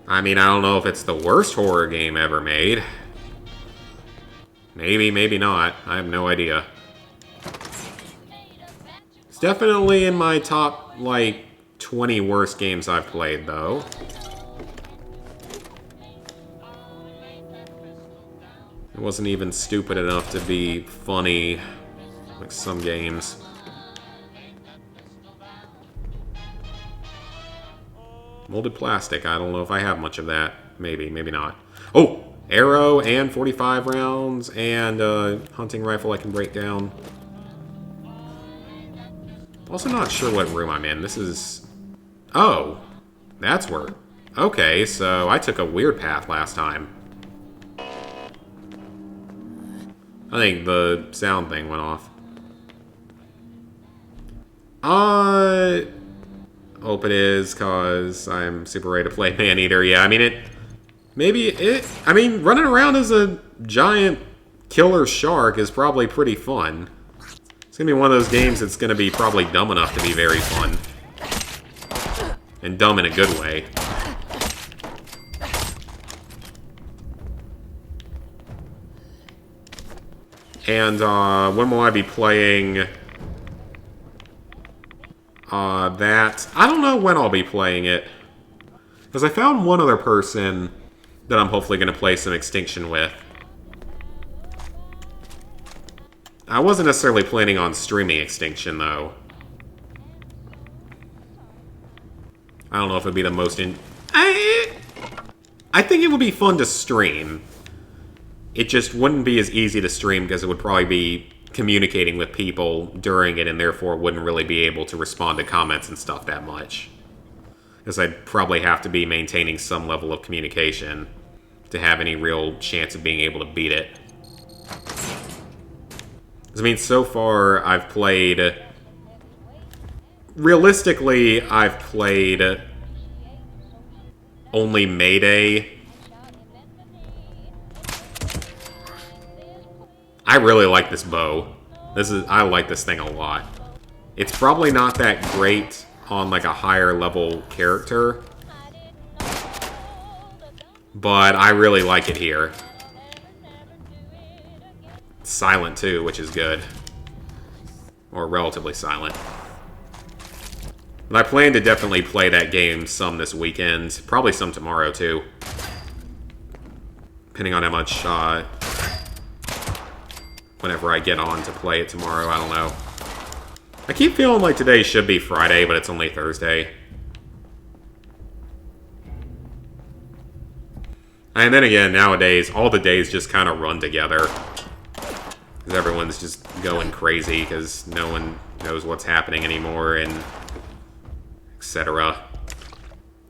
I mean, I don't know if it's the worst horror game ever made. Maybe, maybe not. I have no idea. It's definitely in my top, like, 20 worst games I've played, though. It wasn't even stupid enough to be funny, like some games. Molded plastic, I don't know if I have much of that. Maybe, maybe not. Oh! Arrow and 45 rounds and hunting rifle I can break down. Also not sure what room I'm in. This is... Oh! That's where... Okay, so I took a weird path last time. I think the sound thing went off. Hope it is, cause I'm super ready to play Maneater. Yeah, I mean I mean, running around as a giant killer shark is probably pretty fun. It's gonna be one of those games that's gonna be probably dumb enough to be very fun. And dumb in a good way. And, when will I be playing... that... I don't know when I'll be playing it. Because I found one other person that I'm hopefully going to play some Extinction with. I wasn't necessarily planning on streaming Extinction, though. I don't know if it'd be the most I think it would be fun to stream. It just wouldn't be as easy to stream because it would probably be communicating with people during it and therefore wouldn't really be able to respond to comments and stuff that much. Because I'd probably have to be maintaining some level of communication to have any real chance of being able to beat it. I mean, so far I've played... Realistically, I've played only Mayday. I really like this bow. I like this thing a lot. It's probably not that great on like a higher level character, but I really like it here. It's silent too, which is good. Or relatively silent. But I plan to definitely play that game some this weekend. Probably some tomorrow too. Depending on how much whenever I get on to play it tomorrow, I don't know. I keep feeling like today should be Friday, but it's only Thursday. And then again, nowadays, all the days just kind of run together. Because everyone's just going crazy because no one knows what's happening anymore, and etc.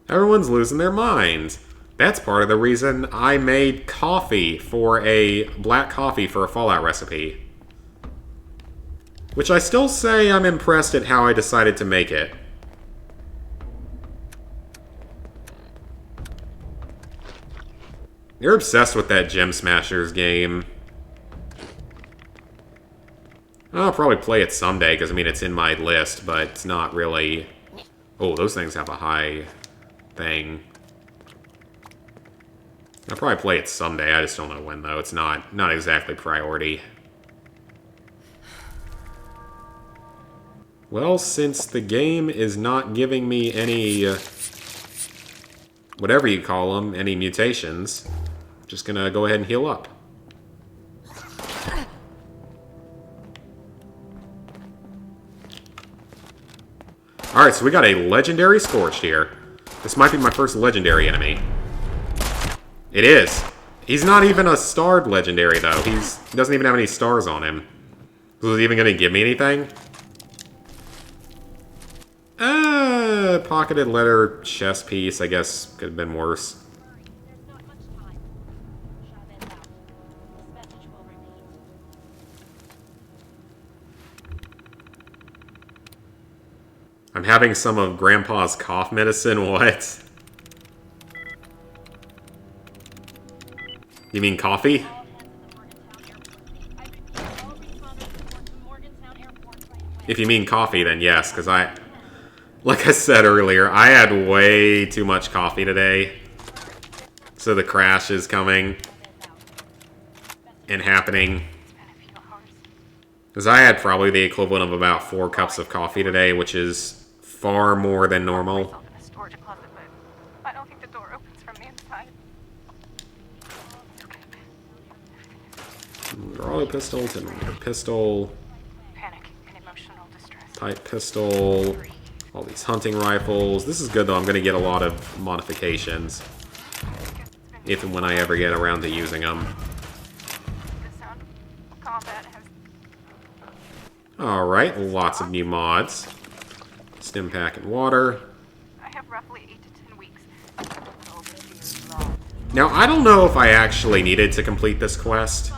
Everyone's losing their minds. That's part of the reason I made coffee for black coffee for a Fallout recipe. Which I still say I'm impressed at how I decided to make it. You're obsessed with that Gem Smashers game. I'll probably play it someday, because I mean it's in my list, but it's not really... Oh, those things have a high thing. I'll probably play it someday, I just don't know when, though. It's not exactly priority. Well, since the game is not giving me any... whatever you call them, any mutations, I'm just gonna go ahead and heal up. Alright, so we got a legendary Scourge here. This might be my first legendary enemy. It is. He's not even a starred legendary, though. He doesn't even have any stars on him. Was it even going to give me anything? Pocketed letter chest piece, I guess, could have been worse. There's not much time. Chavez out. This message will repeat. I'm having some of Grandpa's cough medicine. What? You mean coffee? All hands at the Morgantown Airport. I repeat, all responders report to Morgantown Airport right away. If you mean coffee, then yes, because like I said earlier, I had way too much coffee today. So the crash is coming and happening. Because I had probably the equivalent of about 4 cups of coffee today, which is far more than normal. Storage closet, but I don't think the door opens from the inside. Draw a pistol, 10mm pistol, Panic and emotional distress. pipe pistol, all these hunting rifles. This is good though, I'm going to get a lot of modifications. If and when I ever get around to using them. The sound of combat has Alright, lots of new mods. Stim pack and water. I have roughly 8 to 10 weeks. Long. Now, I don't know if I actually needed to complete this quest,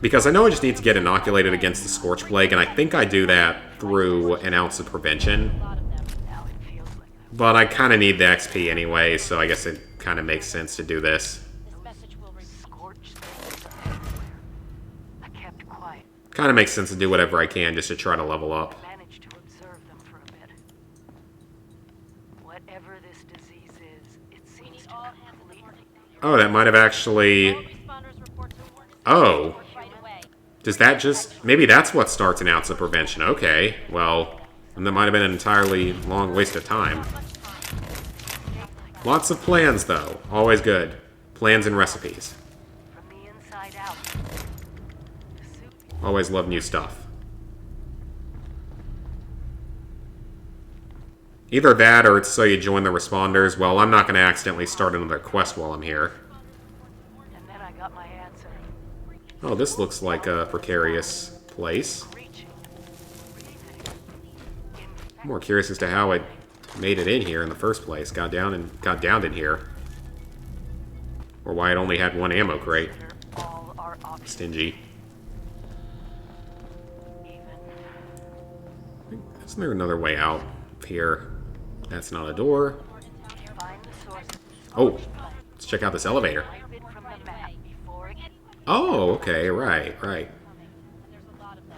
because I know I just need to get inoculated against the Scorch Plague, and I think I do that through an ounce of prevention. But I kind of need the XP anyway, so I guess it kind of makes sense to do this. This message will repeat. Scorched things everywhere. I kept quiet. Kind of makes sense to do whatever I can just to try to level up. Managed to observe them for a bit. Whatever this disease is, it We seems need to all hands at the complete. Morgantown Oh, that might have actually... All responders report to Morgantown Oh. Airport right away. Does that just... Maybe that's what starts an ounce of prevention. Okay, well... And that might have been an entirely long waste of time. Lots of plans, though. Always good. Plans and recipes. From the inside out. The suit Always love new stuff. Either that, or it's so you join the responders. Well, I'm not going to accidentally start another quest while I'm here. And then I got my answer. Oh, this looks like a precarious place. I'm more curious as to how it made it in here in the first place. Got downed in here. Or why it only had one ammo crate. All our options. Stingy. Isn't there another way out here? That's not a door. Find the source. Oh, let's check out this elevator. From the map before it gets Oh, okay, right.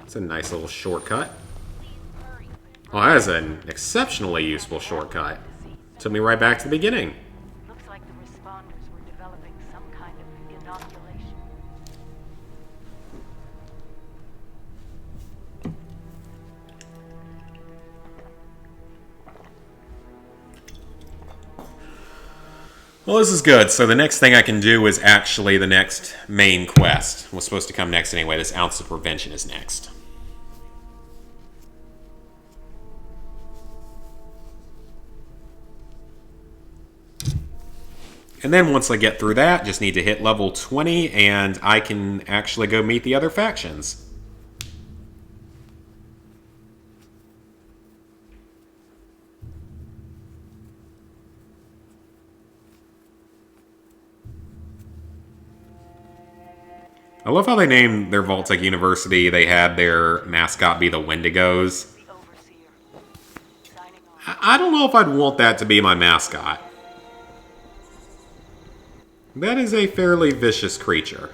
It's a nice little shortcut. Oh, that is an exceptionally useful shortcut. Took me right back to the beginning. looks like the responders were developing some kind of inoculation. Well, this is good. So the next thing I can do is actually the next main quest. What's supposed to come next anyway. This Ounce of Prevention is next. And then once I get through that, just need to hit level 20 and I can actually go meet the other factions. I love how they named their Vault-Tec University. They had their mascot be the Wendigos. The overseer. Signing off. I don't know if I'd want that to be my mascot. That is a fairly vicious creature.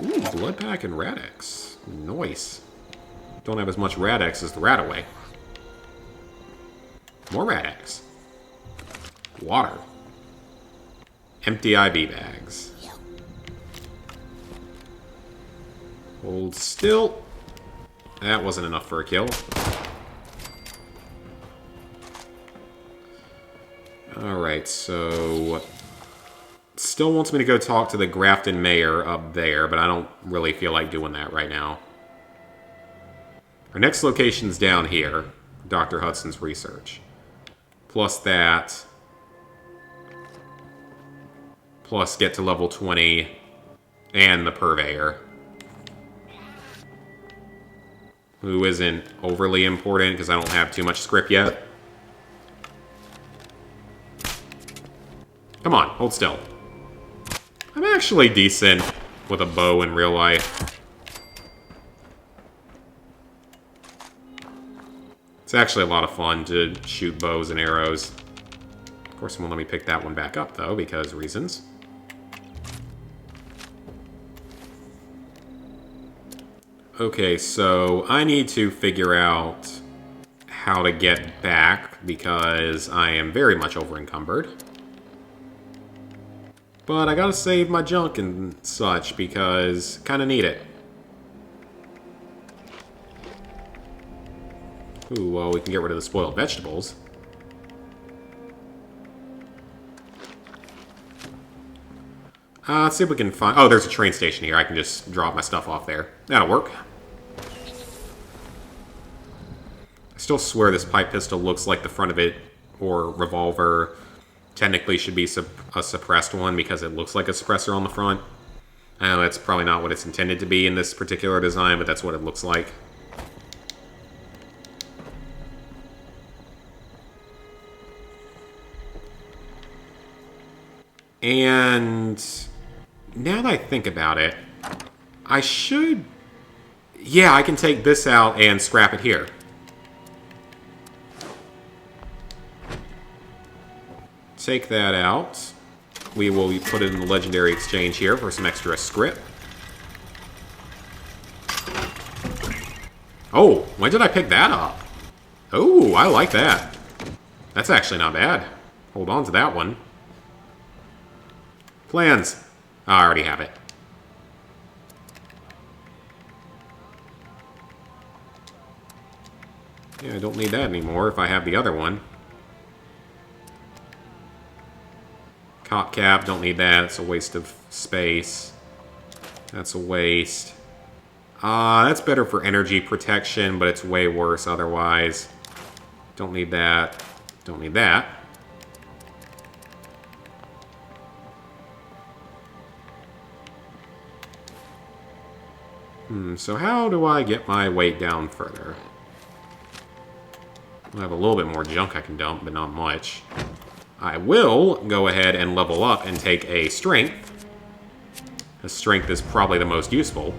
Ooh, Bloodpack and Radix. Nice. Don't have as much Radix as the Radaway. More Radix. Water. Empty IV bags. Hold still. That wasn't enough for a kill. Alright, so... Still wants me to go talk to the Grafton mayor up there, but I don't really feel like doing that right now. Our next location's down here. Dr. Hudson's research. Plus that... Plus get to level 20 and the Purveyor. Who isn't overly important because I don't have too much script yet. Come on, hold still. I'm actually decent with a bow in real life. It's actually a lot of fun to shoot bows and arrows. Of course, it won't let me pick that one back up, though, because reasons. Okay, so I need to figure out how to get back because I am very much over-encumbered. But I gotta save my junk and such because I kinda need it. Ooh, well, we can get rid of the spoiled vegetables. Let's see if we can find... Oh, there's a train station here. I can just drop my stuff off there. That'll work. I still swear this pipe pistol looks like the front of it, or revolver, technically should be a suppressed one because it looks like a suppressor on the front. I know that's probably not what it's intended to be in this particular design, but that's what it looks like. And now that I think about it, I should... Yeah, I can take this out and scrap it here. Take that out. We will put it in the Legendary Exchange here for some extra script. Oh, when did I pick that up? Oh, I like that. That's actually not bad. Hold on to that one. Plans. Oh, I already have it. Yeah, I don't need that anymore if I have the other one. Cop cap, don't need that. It's a waste of space. That's a waste. That's better for energy protection, but it's way worse otherwise. Don't need that. Don't need that. So how do I get my weight down further? I have a little bit more junk I can dump, but not much. I will go ahead and level up and take a strength. The strength is probably the most useful.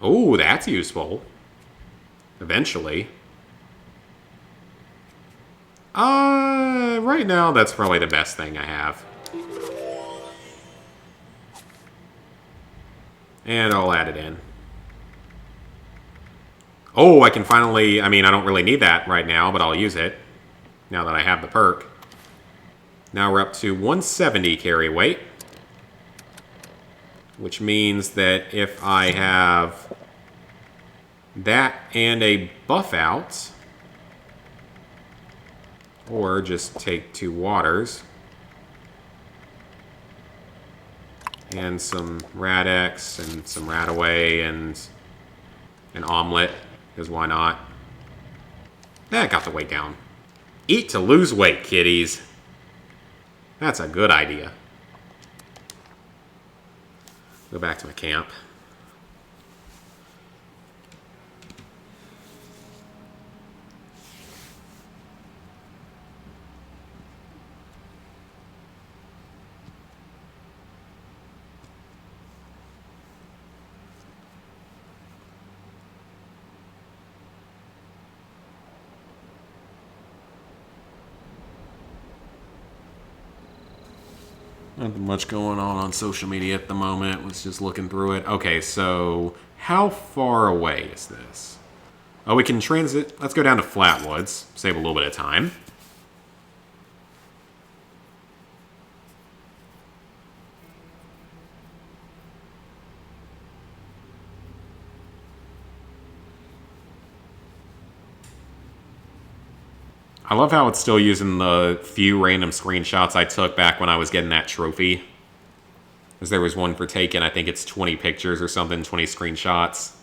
Oh, that's useful. Eventually. Right now, that's probably the best thing I have. And I'll add it in. Oh, I can finally... I mean, I don't really need that right now, but I'll use it. Now that I have the perk. Now we're up to 170 carry weight. Which means that if I have that and a buff out, or just take 2 waters, and some Rad-X, and some Rad-Away, and an omelet, because why not? That got the weight down. Eat to lose weight, kiddies. That's a good idea. Go back to my camp. Nothing much going on social media at the moment. Was just looking through it. Okay, so how far away is this? Oh, we can transit. Let's go down to Flatwoods. Save a little bit of time. I love how it's still using the few random screenshots I took back when I was getting that trophy. Because there was one for taking, I think it's 20 pictures or something, 20 screenshots.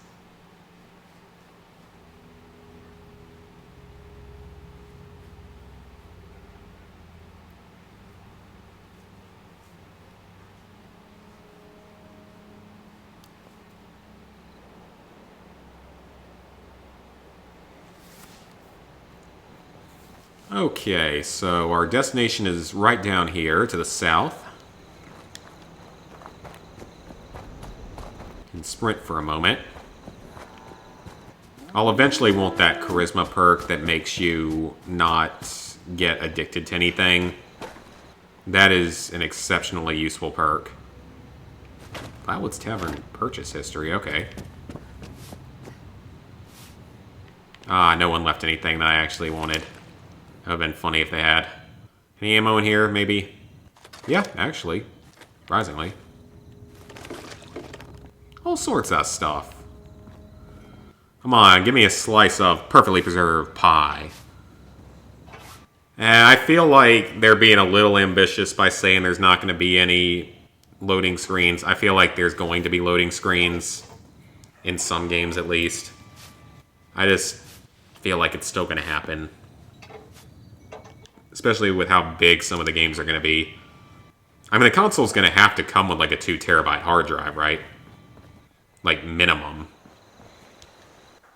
Okay, so our destination is right down here to the south. Can sprint for a moment. I'll eventually want that charisma perk that makes you not get addicted to anything. That is an exceptionally useful perk. Flatwoods Tavern purchase history, okay. No one left anything that I actually wanted. That would have been funny if they had. Any ammo in here, maybe? Yeah, actually. Surprisingly. All sorts of stuff. Come on, give me a slice of perfectly preserved pie. And I feel like they're being a little ambitious by saying there's not going to be any loading screens. I feel like there's going to be loading screens. In some games, at least. I just feel like it's still going to happen. Especially with how big some of the games are going to be. I mean, the console's going to have to come with like a 2 terabyte hard drive, right? Like, minimum.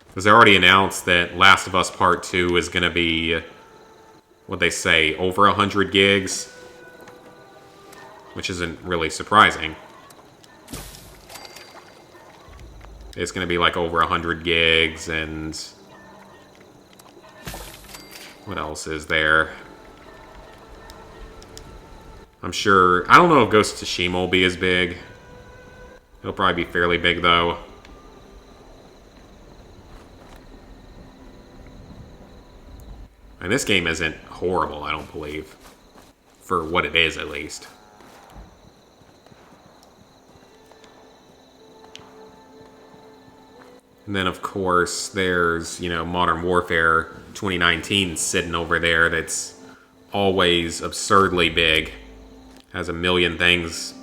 Because they already announced that Last of Us Part 2 is going to be, what they say, over 100 gigs. Which isn't really surprising. It's going to be like over 100 gigs, and what else is there? I'm sure... I don't know if Ghost of Tsushima will be as big. It'll probably be fairly big, though. And this game isn't horrible, I don't believe. For what it is, at least. And then, of course, there's, you know, Modern Warfare 2019 sitting over there that's always absurdly big. Has a million things.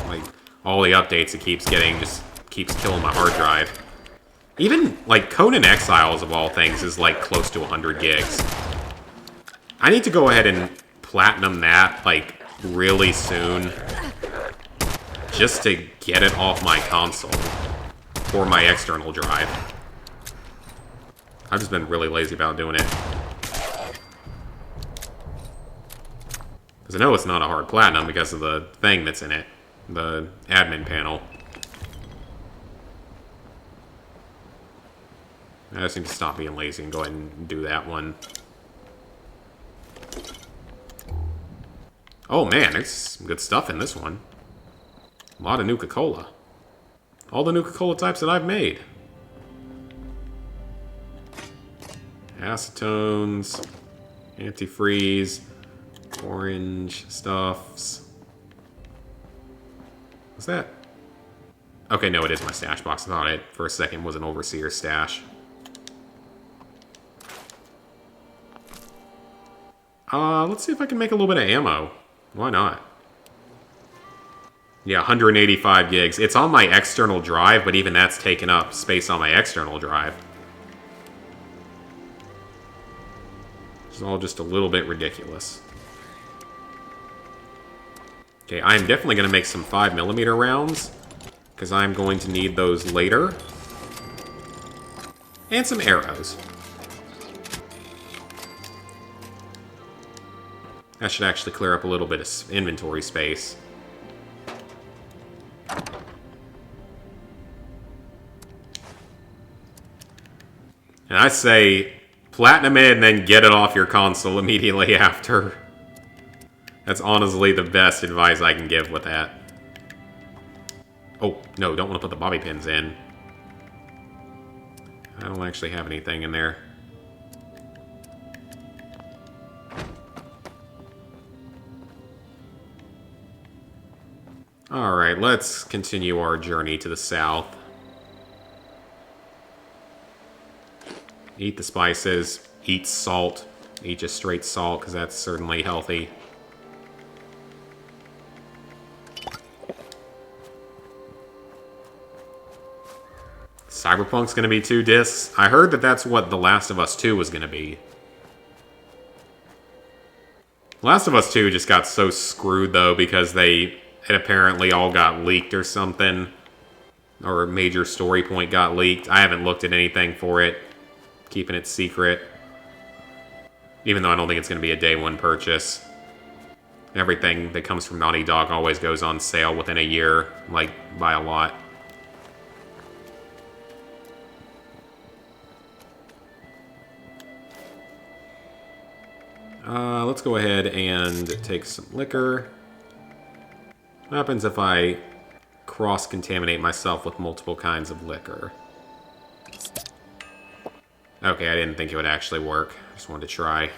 Like, all the updates it keeps getting just keeps killing my hard drive. Even, like, Conan Exiles, of all things, is, like, close to 100 gigs. I need to go ahead and platinum that, like, really soon. Just to get it off my console. Or my external drive. I've just been really lazy about doing it. Because I know it's not a hard platinum because of the thing that's in it. The admin panel. I just need to stop being lazy and go ahead and do that one. Oh man, there's some good stuff in this one. A lot of Nuka-Cola. All the Nuka-Cola types that I've made. Acetones, antifreeze, orange stuffs. What's that? Okay, no, it is my stash box. I thought it for a second was an overseer stash. Let's see if I can make a little bit of ammo. Why not? Yeah, 185 gigs. It's on my external drive, but even that's taking up space on my external drive. It's all just a little bit ridiculous. Okay, I'm definitely going to make some 5mm rounds, because I'm going to need those later. And some arrows. That should actually clear up a little bit of inventory space. And I say, platinum it and then get it off your console immediately after. That's honestly the best advice I can give with that. Oh, no, don't want to put the bobby pins in. I don't actually have anything in there. Alright, let's continue our journey to the south. Eat the spices, eat salt, eat just straight salt, because that's certainly healthy. Cyberpunk's gonna be 2 discs? I heard that that's what The Last of Us 2 was gonna be. Last of Us 2 just got so screwed, though, because it apparently all got leaked or something. Or a major story point got leaked. I haven't looked at anything for it. Keeping it secret. Even though I don't think it's going to be a day one purchase. Everything that comes from Naughty Dog always goes on sale within a year. Like, by a lot. Let's go ahead and take some liquor. What happens if I cross-contaminate myself with multiple kinds of liquor? Okay, I didn't think it would actually work. Just wanted to try.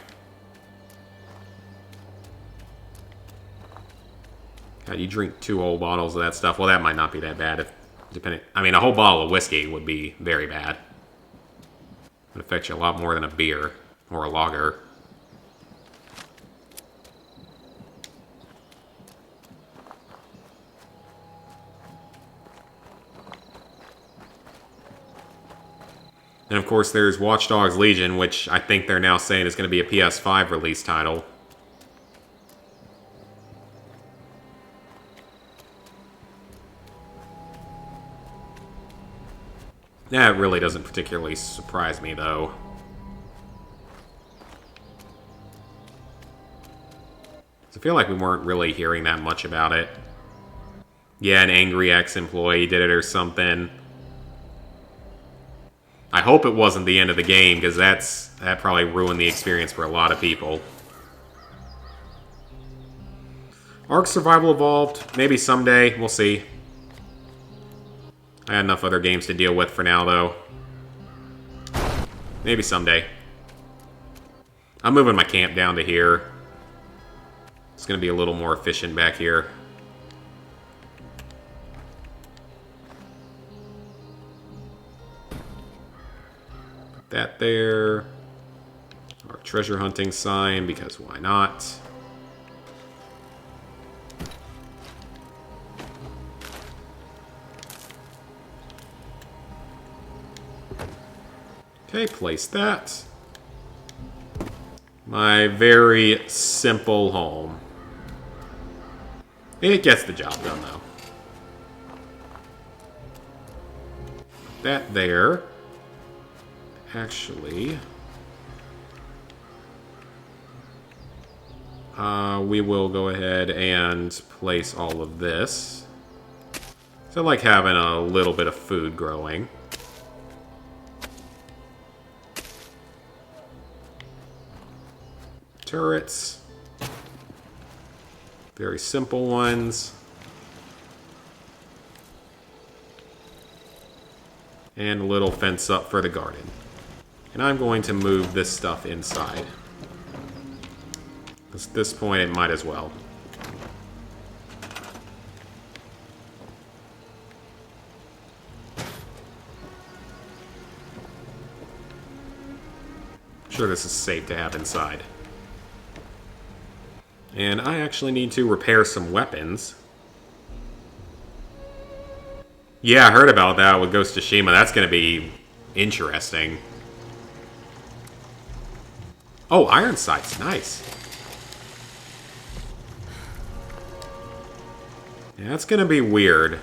God, you drink 2 whole bottles of that stuff. Well, that might not be that bad. I mean, a whole bottle of whiskey would be very bad. It would affect you a lot more than a beer or a lager. And of course, there's Watchdogs Legion, which I think they're now saying is going to be a PS5 release title. That really doesn't particularly surprise me, though. I feel like we weren't really hearing that much about it. Yeah, an angry ex-employee did it or something. I hope it wasn't the end of the game, because that probably ruined the experience for a lot of people. Ark Survival Evolved, maybe someday, we'll see. I had enough other games to deal with for now, though. Maybe someday. I'm moving my camp down to here. It's going to be a little more efficient back here. That there. Our treasure hunting sign, because why not? Okay, place that. My very simple home. It gets the job done, though. That there. Actually, we will go ahead and place all of this. So I like having a little bit of food growing. Turrets. Very simple ones. And a little fence up for the garden. And I'm going to move this stuff inside. At this point, it might as well. I'm sure this is safe to have inside. And I actually need to repair some weapons. Yeah, I heard about that with Ghost of Tsushima. That's going to be interesting. Oh, iron sights. Nice. Yeah, that's going to be weird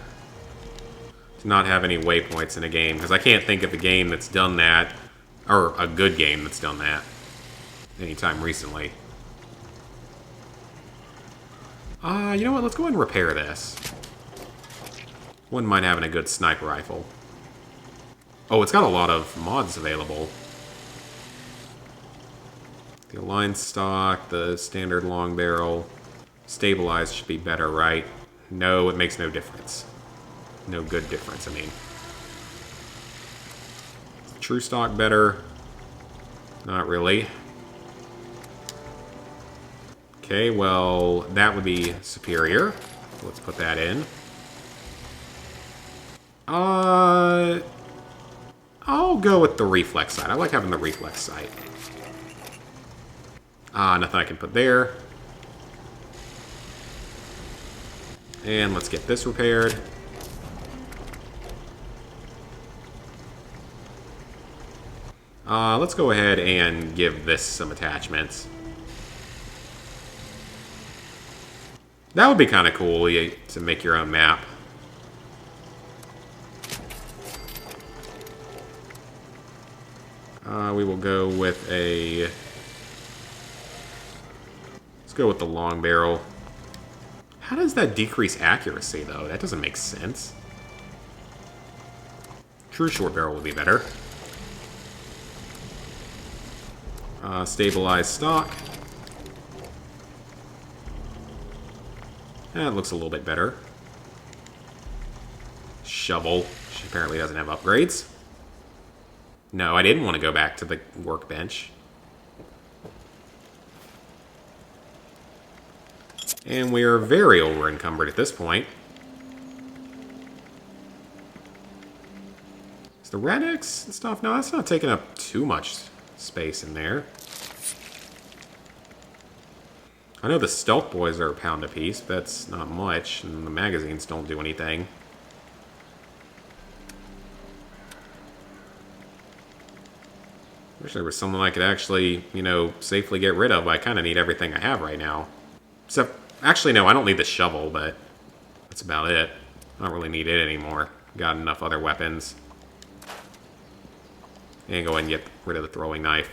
to not have any waypoints in a game, because I can't think of a game that's done that, or a good game that's done that anytime recently. You know what? Let's go ahead and repair this. Wouldn't mind having a good sniper rifle. Oh, it's got a lot of mods available. The aligned stock, the standard long barrel. Stabilized should be better, right? No, it makes no difference. No good difference, I mean. True stock better? Not really. Okay, well, that would be superior. Let's put that in. I'll go with the reflex sight. I like having the reflex sight. Nothing I can put there. And let's get this repaired. Let's go ahead and give this some attachments. That would be kind of cool to make your own map. We will go with a... Let's go with the long barrel. How does that decrease accuracy, though? That doesn't make sense. True short barrel would be better. Stabilized stock. That looks a little bit better. Shovel. She apparently doesn't have upgrades. No, I didn't want to go back to the workbench. And we are very over-encumbered at this point. Is the Radix and stuff? No, that's not taking up too much space in there. I know the stealth boys are a pound apiece, but that's not much, and the magazines don't do anything. Wish there was someone I could actually, you know, safely get rid of. I kind of need everything I have right now. Except, actually, no, I don't need the shovel, but that's about it. I don't really need it anymore. Got enough other weapons. And go ahead and get rid of the throwing knife.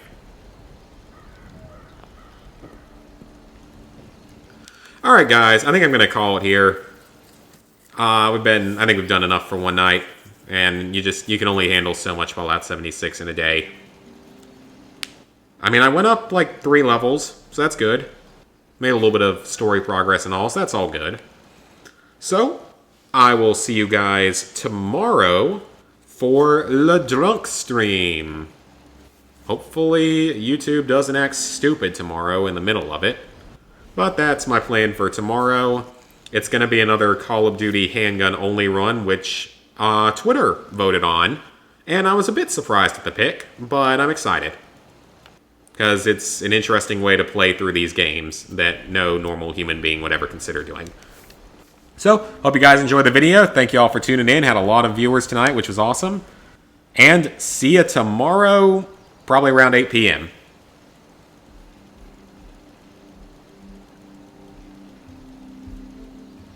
Alright, guys, I think I'm going to call it here. I think we've done enough for one night. And you can only handle so much Fallout 76 in a day. I mean, I went up like 3 levels, so that's good. Made a little bit of story progress and all, so that's all good. So, I will see you guys tomorrow for the drunk stream. Hopefully, YouTube doesn't act stupid tomorrow in the middle of it. But that's my plan for tomorrow. It's going to be another Call of Duty handgun-only run, which Twitter voted on. And I was a bit surprised at the pick, but I'm excited. because it's an interesting way to play through these games that no normal human being would ever consider doing. So, hope you guys enjoyed the video. Thank you all for tuning in. Had a lot of viewers tonight, which was awesome. And see you tomorrow, probably around 8 p.m.